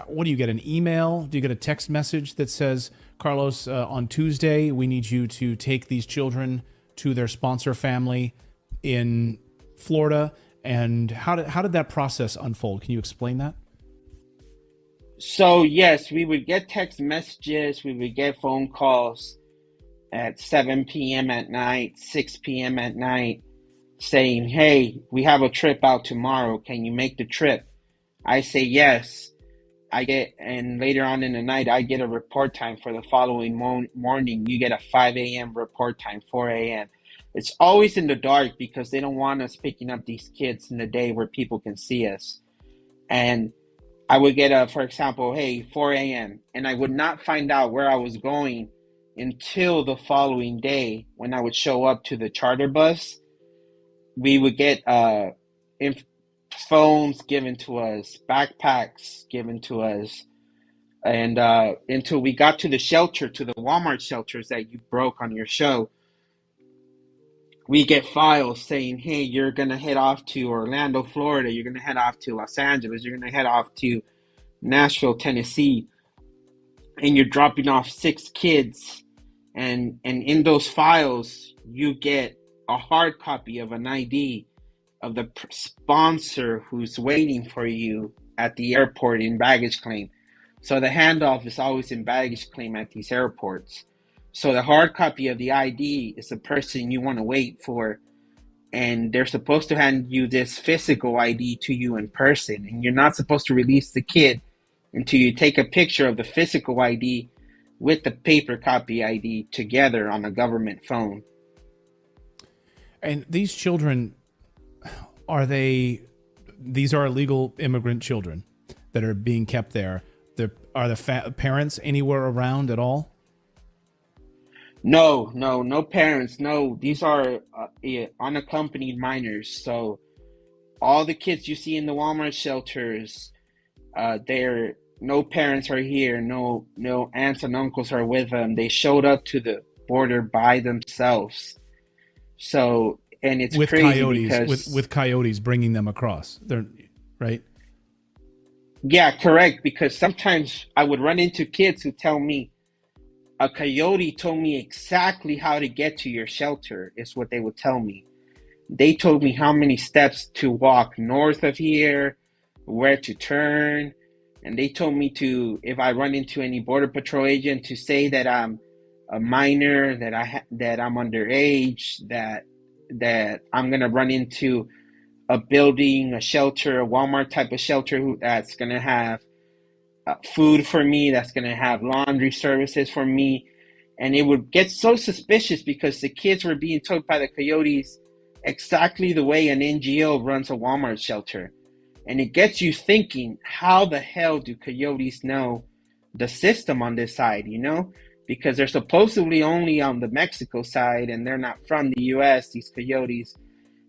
what do you get, an email? Do you get a text message that says, Carlos, on Tuesday, we need you to take these children to their sponsor family in Florida, And how did that process unfold? Can you explain that? So yes, we would get text messages, we would get phone calls at 7 p.m. at night, 6 p.m. at night, saying, "Hey, we have a trip out tomorrow. Can you make the trip?" I say yes. And later on in the night, I get a report time for the following morning. You get a 5 a.m. report time, 4 a.m. It's always in the dark because they don't want us picking up these kids in the day where people can see us. And I would get for example, hey, 4 a.m. And I would not find out where I was going until the following day when I would show up to the charter bus. We would get phones given to us, backpacks given to us, and until we got to the shelter, to the Walmart shelters that you broke on your show, we get files saying, hey, you're going to head off to Orlando, Florida, you're going to head off to Los Angeles, you're going to head off to Nashville, Tennessee, and you're dropping off 6 kids, and in those files, you get a hard copy of an ID of the sponsor who's waiting for you at the airport in baggage claim. So the handoff is always in baggage claim at these airports. So the hard copy of the ID is the person you want to wait for, and they're supposed to hand you this physical ID to you in person, and you're not supposed to release the kid until you take a picture of the physical ID with the paper copy ID together on a government phone. And these children, these are illegal immigrant children that are being kept there. Are the parents anywhere around at all? No parents. No, these are unaccompanied minors. So all the kids you see in the Walmart shelters, no parents are here. No aunts and uncles are with them. They showed up to the border by themselves. So, and it's with crazy coyotes, because with coyotes bringing them across. They're right. Yeah, correct. Because sometimes I would run into kids who tell me, a coyote told me exactly how to get to your shelter, is what they would tell me. They told me how many steps to walk north of here, where to turn. And they told me to, if I run into any Border Patrol agent, to say that I'm a minor, that I'm underage, that I'm going to run into a building, a shelter, a Walmart type of shelter that's going to have food for me, that's going to have laundry services for me. And it would get so suspicious because the kids were being told by the coyotes exactly the way an NGO runs a Walmart shelter. And it gets you thinking, how the hell do coyotes know the system on this side, you know? Because they're supposedly only on the Mexico side, and they're not from the US, these coyotes,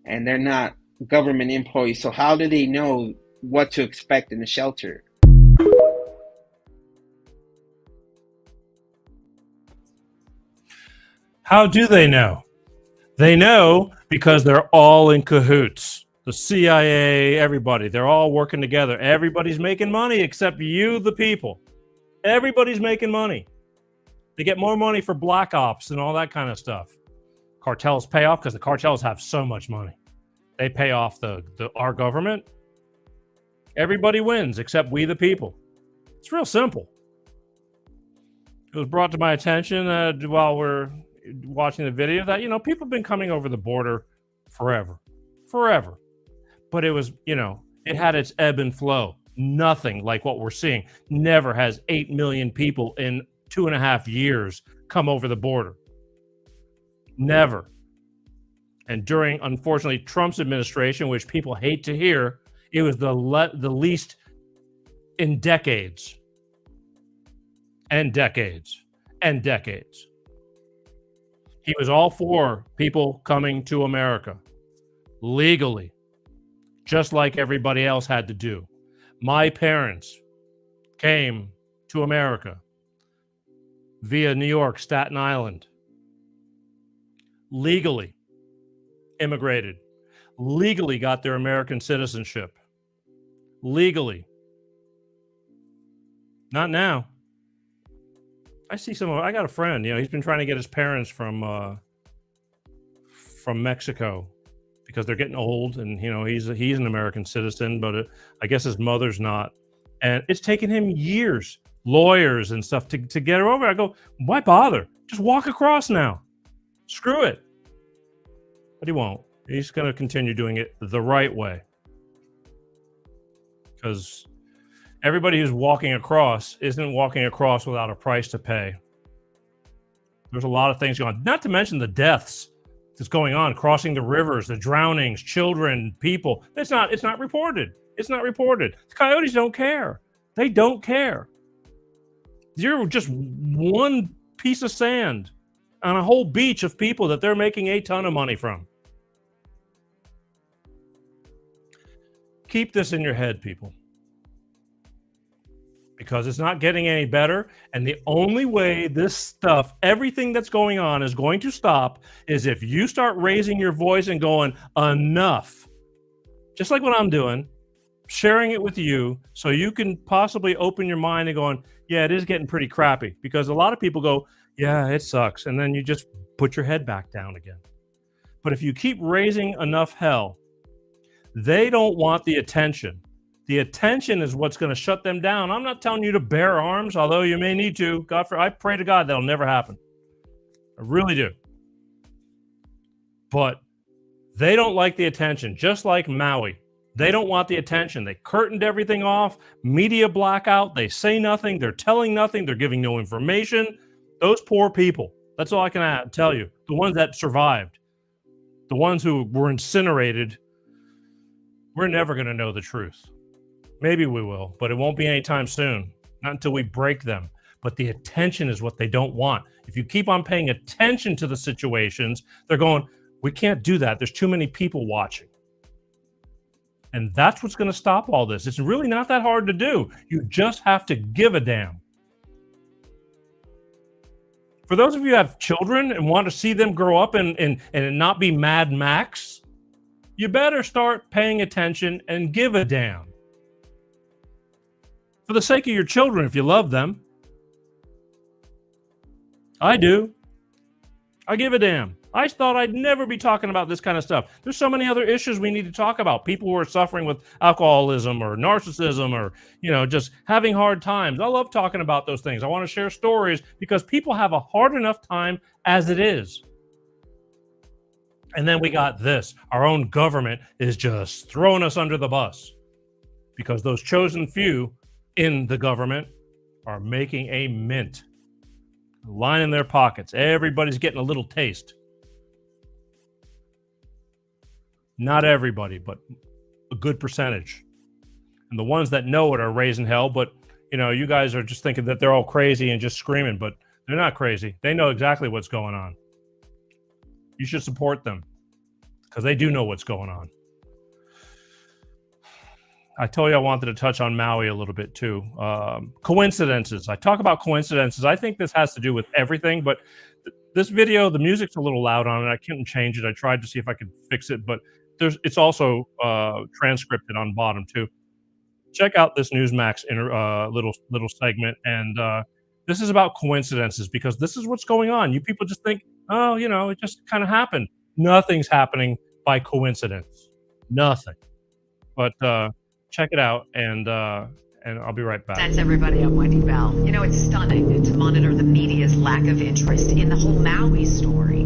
and they're not government employees. So how do they know what to expect in the shelter? How do they know? They know because they're all in cahoots. The CIA, everybody, they're all working together. Everybody's making money except you, the people. Everybody's making money. They get more money for black ops and all that kind of stuff. Cartels pay off because the cartels have so much money. They pay off our government. Everybody wins except we, the people. It's real simple. It was brought to my attention while we're watching the video that, people have been coming over the border forever. But it was, it had its ebb and flow. Nothing like what we're seeing. Never has 8 million people in 2.5 years come over the border. Never. And during, unfortunately, Trump's administration, which people hate to hear, it was the least in decades. And decades. And decades. He was all for people coming to America legally, just like everybody else had to do. My parents came to America via New York, Staten Island, legally immigrated, legally got their American citizenship, legally. Not now. I got a friend, he's been trying to get his parents from Mexico because they're getting old, and he's an American citizen, but I guess his mother's not, and it's taken him years, lawyers and stuff to get her over. I go, why bother? Just walk across now. Screw it. But he won't. He's going to continue doing it the right way, because everybody who's walking across isn't walking across without a price to pay. There's a lot of things going on, not to mention the deaths that's going on, crossing the rivers, the drownings, children, people. It's not reported. It's not reported. The coyotes don't care. They don't care. You're just one piece of sand on a whole beach of people that they're making a ton of money from. Keep this in your head, people, because it's not getting any better. And the only way this stuff, everything that's going on, is going to stop is if you start raising your voice and going, enough. Just like what I'm doing, sharing it with you so you can possibly open your mind and going, yeah, it is getting pretty crappy. Because a lot of people go, yeah, it sucks. And then you just put your head back down again. But if you keep raising enough hell, they don't want the attention. The attention is what's going to shut them down. I'm not telling you to bear arms, although you may need to. I pray to God that'll never happen. I really do. But they don't like the attention, just like Maui. They don't want the attention. They curtained everything off, media blackout. They say nothing. They're telling nothing. They're giving no information. Those poor people. That's all I can tell you. The ones that survived, the ones who were incinerated, we're never going to know the truth. Maybe we will, but it won't be anytime soon. Not until we break them. But the attention is what they don't want. If you keep on paying attention to the situations, they're going, we can't do that. There's too many people watching. And that's what's going to stop all this. It's really not that hard to do. You just have to give a damn. For those of you who have children and want to see them grow up and not be Mad Max, you better start paying attention and give a damn. For the sake of your children, if you love them. I do. I give a damn. I thought I'd never be talking about this kind of stuff. There's so many other issues we need to talk about. People who are suffering with alcoholism or narcissism or, just having hard times. I love talking about those things. I want to share stories because people have a hard enough time as it is. And then we got this. Our own government is just throwing us under the bus because those chosen few in the government are making a mint, lining their pockets. Everybody's getting a little taste. Not everybody, but a good percentage. And the ones that know it are raising hell, but you guys are just thinking that they're all crazy and just screaming, but they're not crazy. They know exactly what's going on. You should support them because they do know what's going on. I told you I wanted to touch on Maui a little bit too. Coincidences. I talk about coincidences. I think this has to do with everything, but this video, the music's a little loud on it. I couldn't change it. I tried to see if I could fix it, but it's also transcripted on bottom too. Check out this Newsmax little segment, and this is about coincidences because this is what's going on. You people just think, oh, it just kind of happened. Nothing's happening by coincidence. Nothing. But check it out, and I'll be right back. That's everybody. I'm Wendy Bell. It's stunning to monitor the media's lack of interest in the whole Maui story.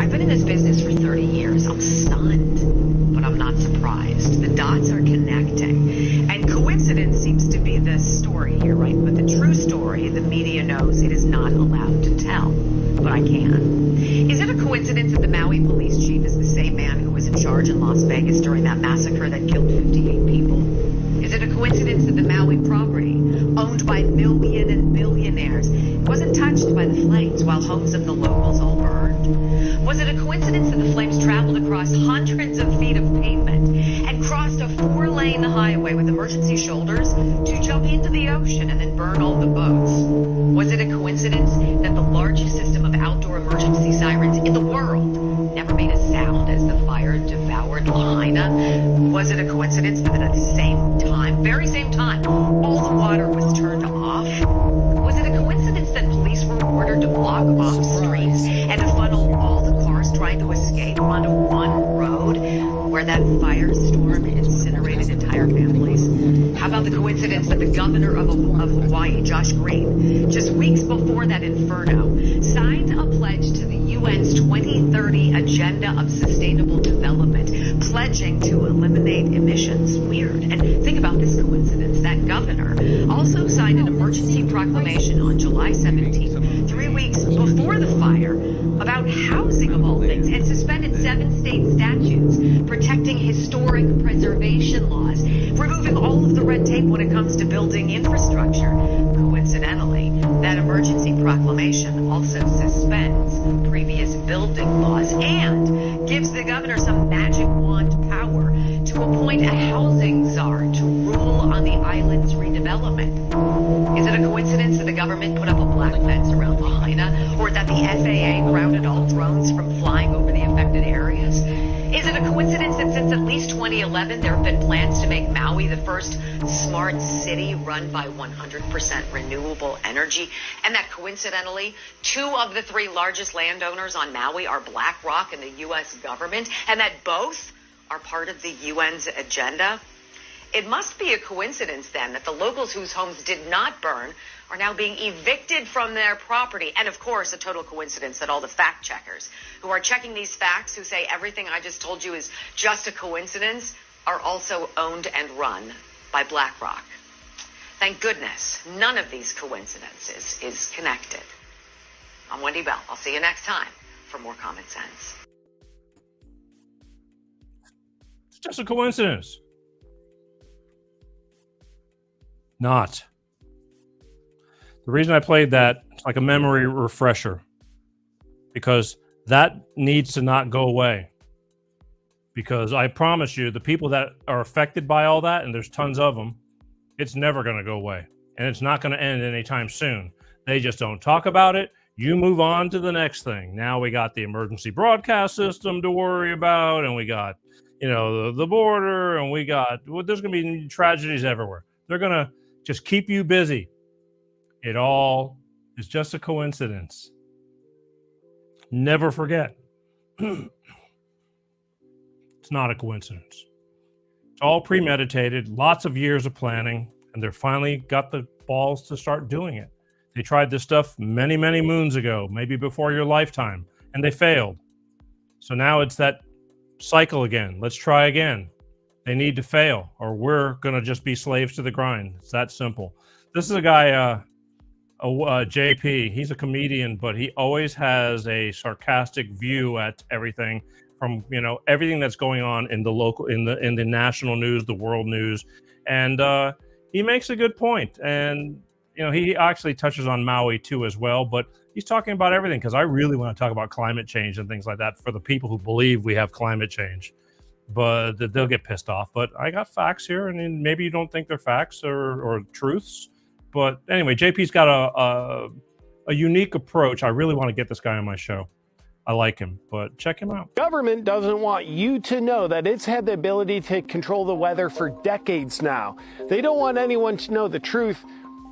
I've been in this business for 30 years. I'm stunned, but I'm not surprised. The dots are connecting. And coincidence seems to be the story here, right? But the true story, the media knows it is not allowed to tell. But I can. Is it a coincidence that the Maui police chief is the same man who was in charge in Las Vegas during that massacre that killed 58 people? Is it a coincidence that the Maui property, owned by million and billionaires, wasn't touched by the flames while homes of the locals all burned? Was it a coincidence that the flames traveled across hundreds of feet of pavement and crossed a 4-lane highway with emergency shoulders to jump into the ocean and then burn all the boats? Was it a coincidence that the largest system of outdoor emergency sirens in the world never made a sound as the fire devoured Lahaina? Was it a coincidence that at the same time, very same time, all the water was turned off? Was it a coincidence that police were ordered to block off streets and to funnel all the cars trying to escape onto one road? that firestorm incinerated entire families? How about the coincidence that the governor of Hawaii, Josh Green, just weeks before that inferno, signed a pledge to the UN's 2030 Agenda of Sustainable Development, pledging to eliminate emissions? Weird. And think about this coincidence. That governor also signed an emergency proclamation on July 17th, 3 weeks before the fire, about housing of all things, and suspended 7 state statutes protecting historic preservation laws, removing all of the red tape when it comes to building infrastructure. Coincidentally, that emergency proclamation also suspends previous building laws and gives the governor some magic wand power to appoint a housing czar to rule on the island's redevelopment. Is it a coincidence that the government put up a black fence around Lahaina, or that the FAA grounded all drones from flying over the affected areas? Is it a coincidence that since at least 2011 there have been plans to make Maui the first smart city run by 100% renewable energy, and that coincidentally 2 of the 3 largest landowners on Maui are BlackRock and the U.S. government, and that both are part of the UN's agenda? It must be a coincidence then that the locals whose homes did not burn are now being evicted from their property. And of course, a total coincidence that all the fact checkers who are checking these facts, who say everything I just told you is just a coincidence, are also owned and run by BlackRock. Thank goodness none of these coincidences is connected. I'm Wendy Bell. I'll see you next time for more Common Sense. It's just a coincidence. Not. The reason I played that, it's like a memory refresher, because that needs to not go away. Because I promise you, the people that are affected by all that, and there's tons of them, it's never going to go away. And it's not going to end anytime soon. They just don't talk about it. You move on to the next thing. Now we got the emergency broadcast system to worry about, and we got, the border, and there's going to be tragedies everywhere. They're going to just keep you busy. It all is just a coincidence. Never forget. It's not a coincidence. It's all premeditated, lots of years of planning, and they're finally got the balls to start doing it. They tried this stuff many, many moons ago, maybe before your lifetime, and they failed. So now it's that cycle again. Let's try again. They need to fail, or we're going to just be slaves to the grind. It's that simple. This is a guy, JP. He's a comedian, but he always has a sarcastic view at everything, from everything that's going on in the local, in the national news, the world news, and he makes a good point. And he actually touches on Maui too as well, but he's talking about everything, because I really want to talk about climate change and things like that for the people who believe we have climate change. But they'll get pissed off. But I got facts here, and maybe you don't think they're facts or truths. But anyway, JP's got a unique approach. I really want to get this guy on my show. I like him, but check him out. Government doesn't want you to know that it's had the ability to control the weather for decades now. They don't want anyone to know the truth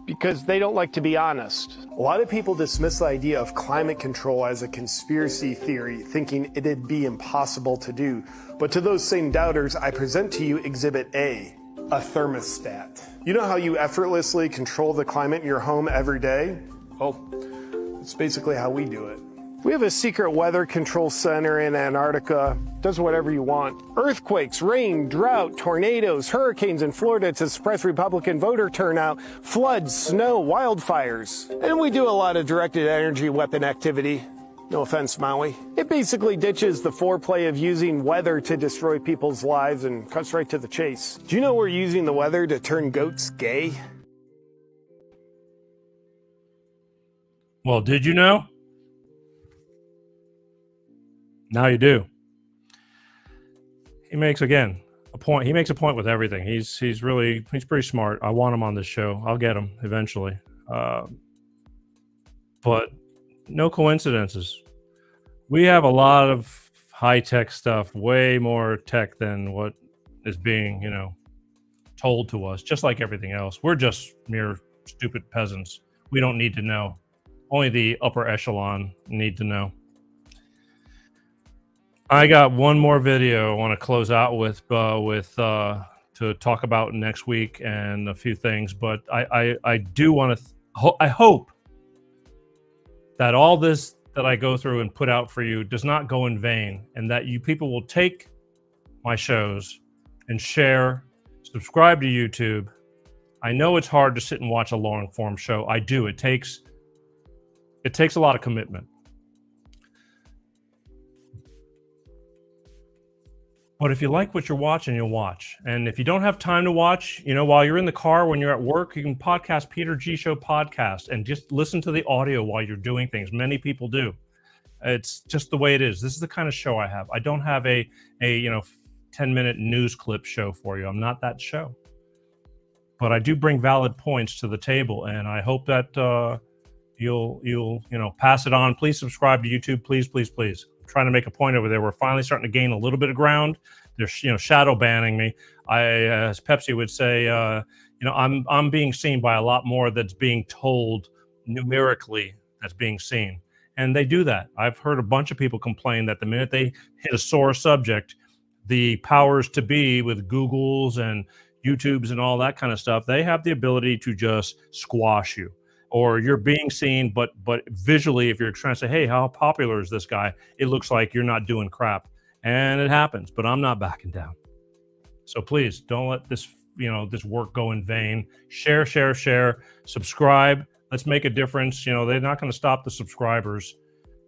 because they don't like to be honest. A lot of people dismiss the idea of climate control as a conspiracy theory, thinking it'd be impossible to do. But to those same doubters, I present to you Exhibit A, a thermostat. You know how you effortlessly control the climate in your home every day? Well, it's basically how we do it. We have a secret weather control center in Antarctica. Does whatever you want. Earthquakes, rain, drought, tornadoes, hurricanes in Florida to suppress Republican voter turnout, floods, snow, wildfires. And we do a lot of directed energy weapon activity. No offense, Maui. It basically ditches the foreplay of using weather to destroy people's lives and cuts right to the chase. Do you know we're using the weather to turn goats gay? Well, did you know? Now you do. He makes, again, a point. He makes a point with everything. He's pretty smart. I want him on this show. I'll get him eventually. But no coincidences. We have a lot of high-tech stuff, way more tech than what is being, told to us, just like everything else. We're just mere stupid peasants. We don't need to know. Only the upper echelon need to know. I got one more video I want to close out with to talk about next week and a few things, but I do want to. I hope that all this that I go through and put out for you does not go in vain, and that you people will take my shows and share, subscribe to YouTube. I know it's hard to sit and watch a long form show. I do. It takes a lot of commitment. But if you like what you're watching, you'll watch. And if you don't have time to watch, while you're in the car, when you're at work, you can podcast Peter G Show podcast and just listen to the audio while you're doing things. Many people do. It's just the way it is. This is the kind of show I have. I don't have a 10-minute news clip show for you. I'm not that show. But I do bring valid points to the table, and I hope that you'll pass it on. Please subscribe to YouTube. Please, please, please. I'm trying to make a point over there. We're finally starting to gain a little bit of ground. They're shadow banning me. As Pepsi would say, I'm being seen by a lot more that's being told numerically that's being seen. And they do that. I've heard a bunch of people complain that the minute they hit a sore subject, the powers to be with Googles and YouTubes and all that kind of stuff, they have the ability to just squash you. Or you're being seen, but visually, if you're trying to say, hey, how popular is this guy? It looks like you're not doing crap. And it happens, but I'm not backing down. So please don't let this, this work go in vain. Share, subscribe. Let's make a difference. They're not going to stop the subscribers.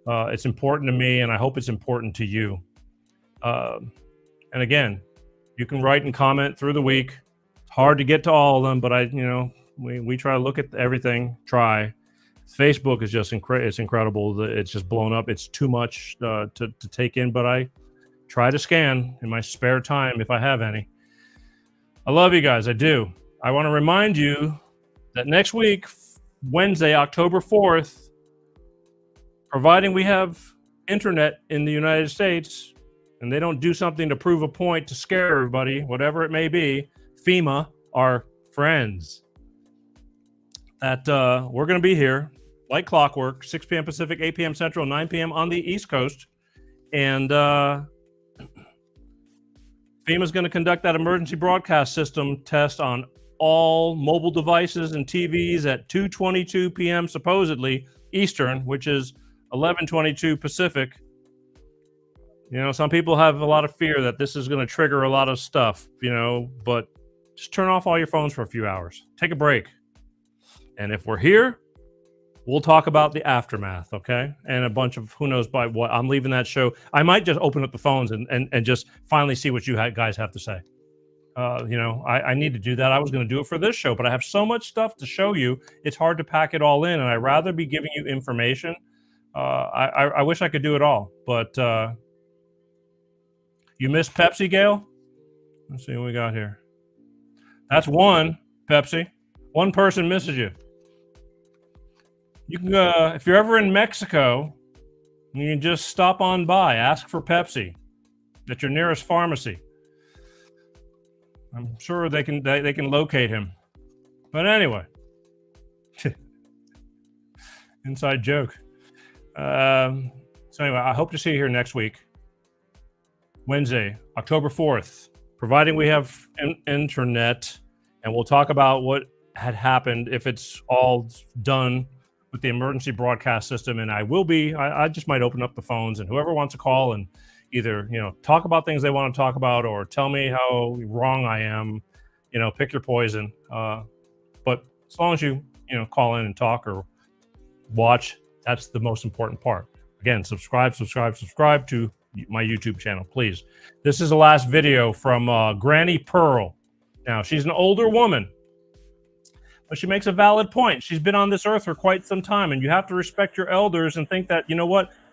It's important to me, and I hope it's important to you. And again, you can write and comment through the week. It's hard to get to all of them, but we try to look at everything. Try. Facebook is just it's incredible. It's just blown up. It's too much to take in, but I try to scan in my spare time if I have any. I love you guys. I do. I want to remind you that next week, Wednesday, October 4th, providing we have internet in the United States and they don't do something to prove a point to scare everybody, whatever it may be, FEMA, our friends, that we're going to be here like clockwork, 6 p.m. Pacific, 8 p.m. Central, 9 p.m. on the East Coast. And FEMA's going to conduct that emergency broadcast system test on all mobile devices and TVs at 2:22 p.m. supposedly Eastern, which is 11:22 Pacific. Some people have a lot of fear that this is going to trigger a lot of stuff, but just turn off all your phones for a few hours. Take a break. And if we're here, we'll talk about the aftermath, okay? And a bunch of who knows by what. I'm leaving that show. I might just open up the phones and just finally see what you guys have to say. I need to do that. I was going to do it for this show, but I have so much stuff to show you. It's hard to pack it all in, and I'd rather be giving you information. I wish I could do it all, but you missed Pepsi, Gail? Let's see what we got here. That's one, Pepsi. One person misses you. You can, if you're ever in Mexico, you can just stop on by, ask for Pepsi at your nearest pharmacy. I'm sure they can locate him. But anyway, inside joke. So anyway, I hope to see you here next week, Wednesday, October 4th, providing we have internet, and we'll talk about what had happened if it's all done with the emergency broadcast system. And I just might open up the phones, and whoever wants to call and either talk about things they want to talk about or tell me how wrong I am, pick your poison. But as long as you call in and talk or watch, that's the most important part. Again, subscribe to my YouTube channel, please. This is the last video from Granny Pearl. Now, she's an older woman, but she makes a valid point. She's been on this earth for quite some time, and you have to respect your elders and think that,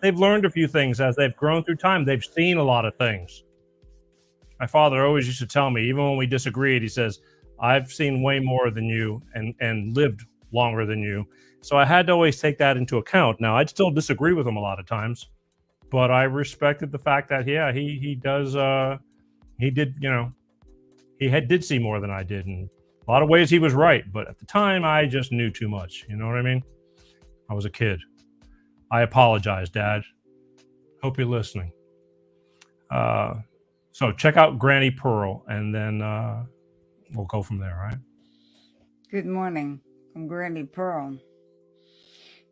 they've learned a few things as they've grown through time. They've seen a lot of things. My father always used to tell me, even when we disagreed, he says, I've seen way more than you and lived longer than you. So I had to always take that into account. Now, I'd still disagree with him a lot of times, but I respected the fact that, yeah, he did see more than I did. And a lot of ways he was right, but at the time I just knew too much. You know what I mean? I was a kid. I apologize, Dad. Hope you're listening. So check out Granny Pearl, and then we'll go from there, right? Good morning. I'm Granny Pearl.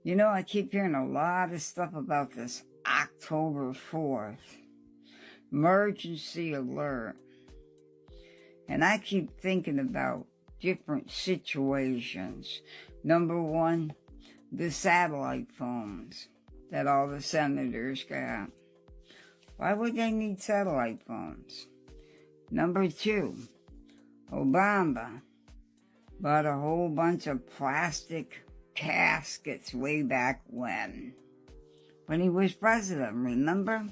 You know, I keep hearing a lot of stuff about this October 4th. Emergency alert. And I keep thinking about different situations. Number one, the satellite phones that all the senators got. Why would they need satellite phones? Number two, Obama bought a whole bunch of plastic caskets way back when he was president, remember?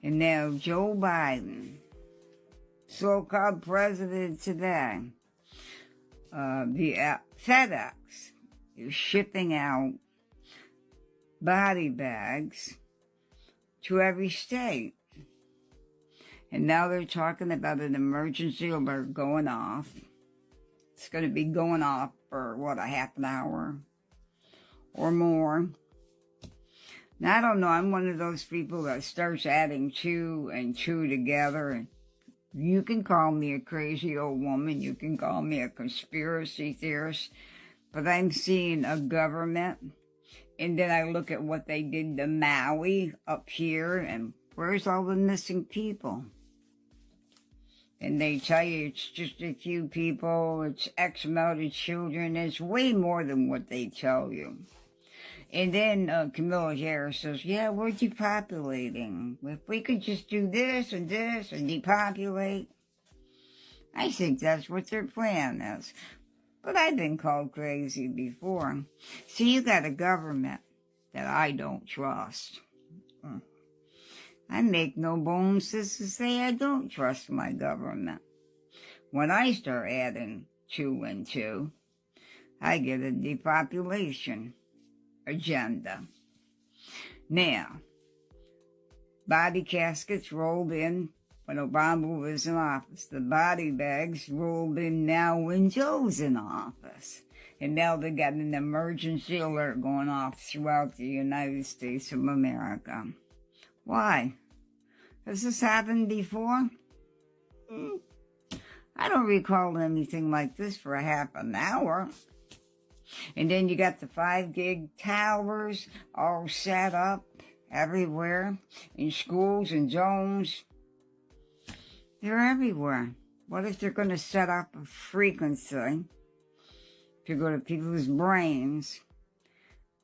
And now Joe Biden, so-called president today, the FedEx is shipping out body bags to every state. And now they're talking about an emergency alert going off. It's going to be going off for, what, a half an hour or more. Now, I don't know. I'm one of those people that starts adding two and two together. You can call me a crazy old woman. You can call me a conspiracy theorist. But I'm seeing a government. And then I look at what they did to Maui up here. And where's all the missing people? And they tell you it's just a few people. It's X amount of children. It's way more than what they tell you. And then Camilla Harris says, yeah, we're depopulating. If we could just do this and depopulate. I think that's what their plan is. But I've been called crazy before. See, you got a government that I don't trust. I make no bones to say I don't trust my government. When I start adding two and two, I get a depopulation agenda. Now, body caskets rolled in when Obama was in office. The body bags rolled in now when Joe's in office. And now they got an emergency alert going off throughout the United States of America. Why? Has this happened before? I don't recall anything like this for a half an hour. And then you got the 5 gig towers all set up everywhere in schools and zones. They're everywhere. What if they're going to set up a frequency to go to people's brains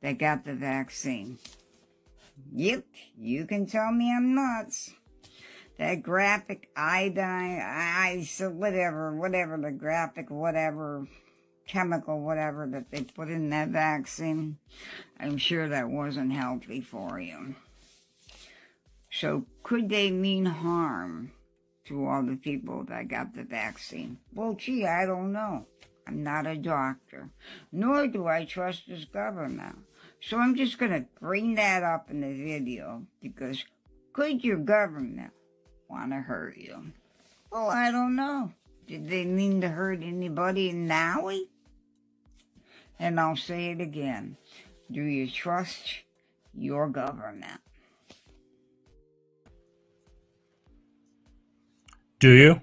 that got the vaccine? Yep, you can tell me I'm nuts. That graphic iodine, whatever the graphic, whatever, chemical, whatever that they put in that vaccine, I'm sure that wasn't healthy for you. So could they mean harm to all the people that got the vaccine? Well, gee, I don't know. I'm not a doctor, nor do I trust this government. So I'm just going to bring that up in the video, because could your government want to hurt you? Well, I don't know. Did they mean to hurt anybody in Maui? And I'll say it again. Do you trust your government? Do you?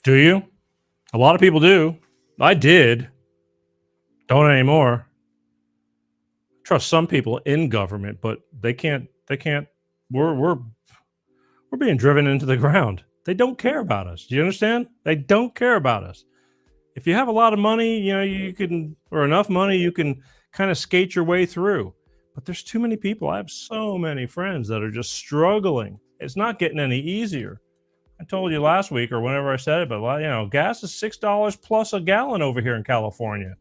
Do you? A lot of people do. I did. Don't anymore. Trust some people in government, but they can't. We're being driven into the ground. They don't care about us. Do you understand? They don't care about us. If you have a lot of money, you can, or enough money, you can kind of skate your way through. But there's too many people. I have so many friends that are just struggling. It's not getting any easier. I told you last week or whenever I said it, but gas is $6 plus a gallon over here in California.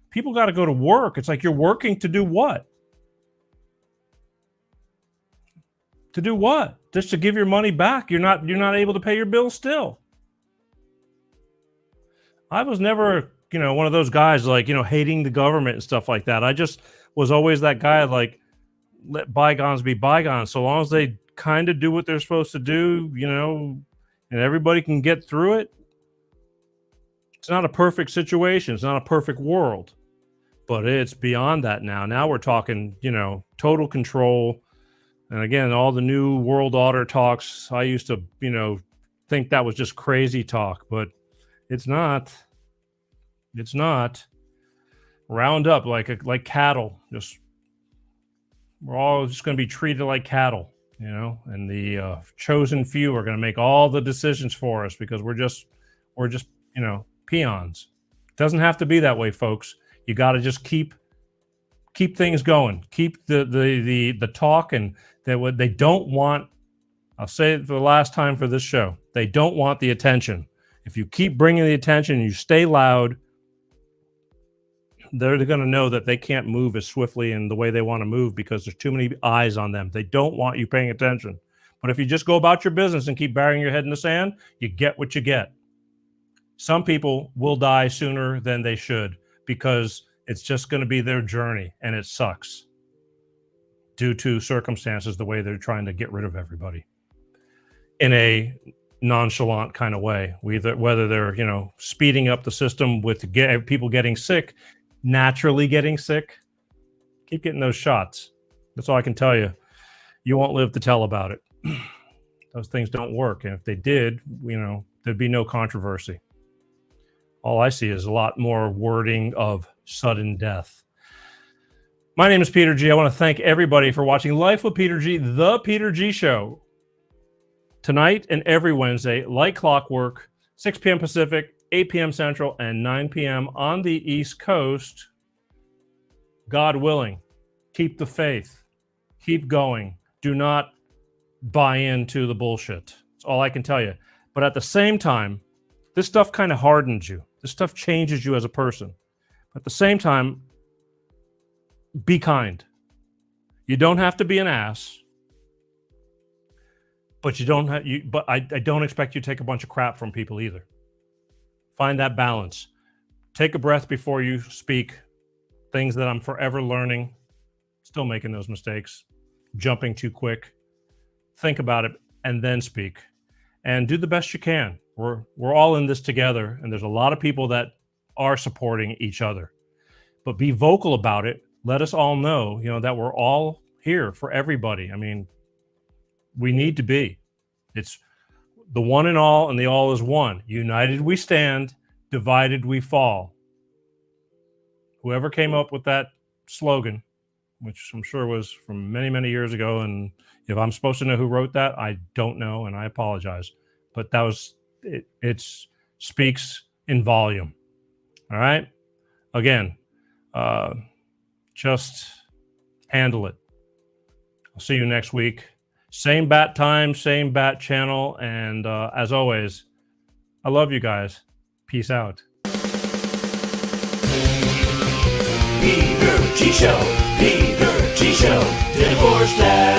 People got to go to work. It's like, you're working to do what? To do what? Just to give your money back. You're not able to pay your bills still. I was never, one of those guys hating the government and stuff like that. I just was always that guy let bygones be bygones. So long as they kind of do what they're supposed to do, and everybody can get through it. It's not a perfect situation. It's not a perfect world, but it's beyond that now. Now we're talking, total control. And again, all the new world order talks, I used to, think that was just crazy talk, but it's not. It's not. Round up like cattle. We're all just going to be treated like cattle, and the chosen few are going to make all the decisions for us because we're just peons. It doesn't have to be that way, folks. You got to just keep things going. Keep the talk, and what they don't want. I'll say it for the last time for this show. They don't want the attention. If you keep bringing the attention and you stay loud, they're going to know that they can't move as swiftly in the way they want to move because there's too many eyes on them. They don't want you paying attention. But if you just go about your business and keep burying your head in the sand, you get what you get. Some people will die sooner than they should because it's just going to be their journey, and it sucks due to circumstances, the way they're trying to get rid of everybody in a nonchalant kind of way. Whether they're, speeding up the system with people getting sick, naturally getting sick, keep getting those shots. That's all I can tell you. You won't live to tell about it. Those things don't work. And if they did, there'd be no controversy. All I see is a lot more wording of sudden death. My name is Peter G. I want to thank everybody for watching Life with Peter G, the Peter G Show. Tonight and every Wednesday, like clockwork, 6 p.m. Pacific, 8 p.m. Central, and 9 p.m. on the East Coast. God willing, keep the faith. Keep going. Do not buy into the bullshit. That's all I can tell you. But at the same time, this stuff kind of hardens you. This stuff changes you as a person. At the same time, be kind. You don't have to be an ass. But I don't expect you to take a bunch of crap from people either. Find that balance. Take a breath before you speak. Things that I'm forever learning. Still making those mistakes. Jumping too quick. Think about it and then speak. And do the best you can. We're all in this together, and there's a lot of people that are supporting each other. But be vocal about it. Let us all know, that we're all here for everybody. I mean, we need to be. It's the one and all, and the all is one. United we stand, divided we fall. Whoever came up with that slogan, which I'm sure was from many, many years ago, and if I'm supposed to know who wrote that, I don't know, and I apologize. But that was it speaks in volume. All right? Again, just handle it. I'll see you next week. Same bat time, same bat channel. And as always, I love you guys. Peace out. Peter G Show, Peter G Show, Divorce Dad.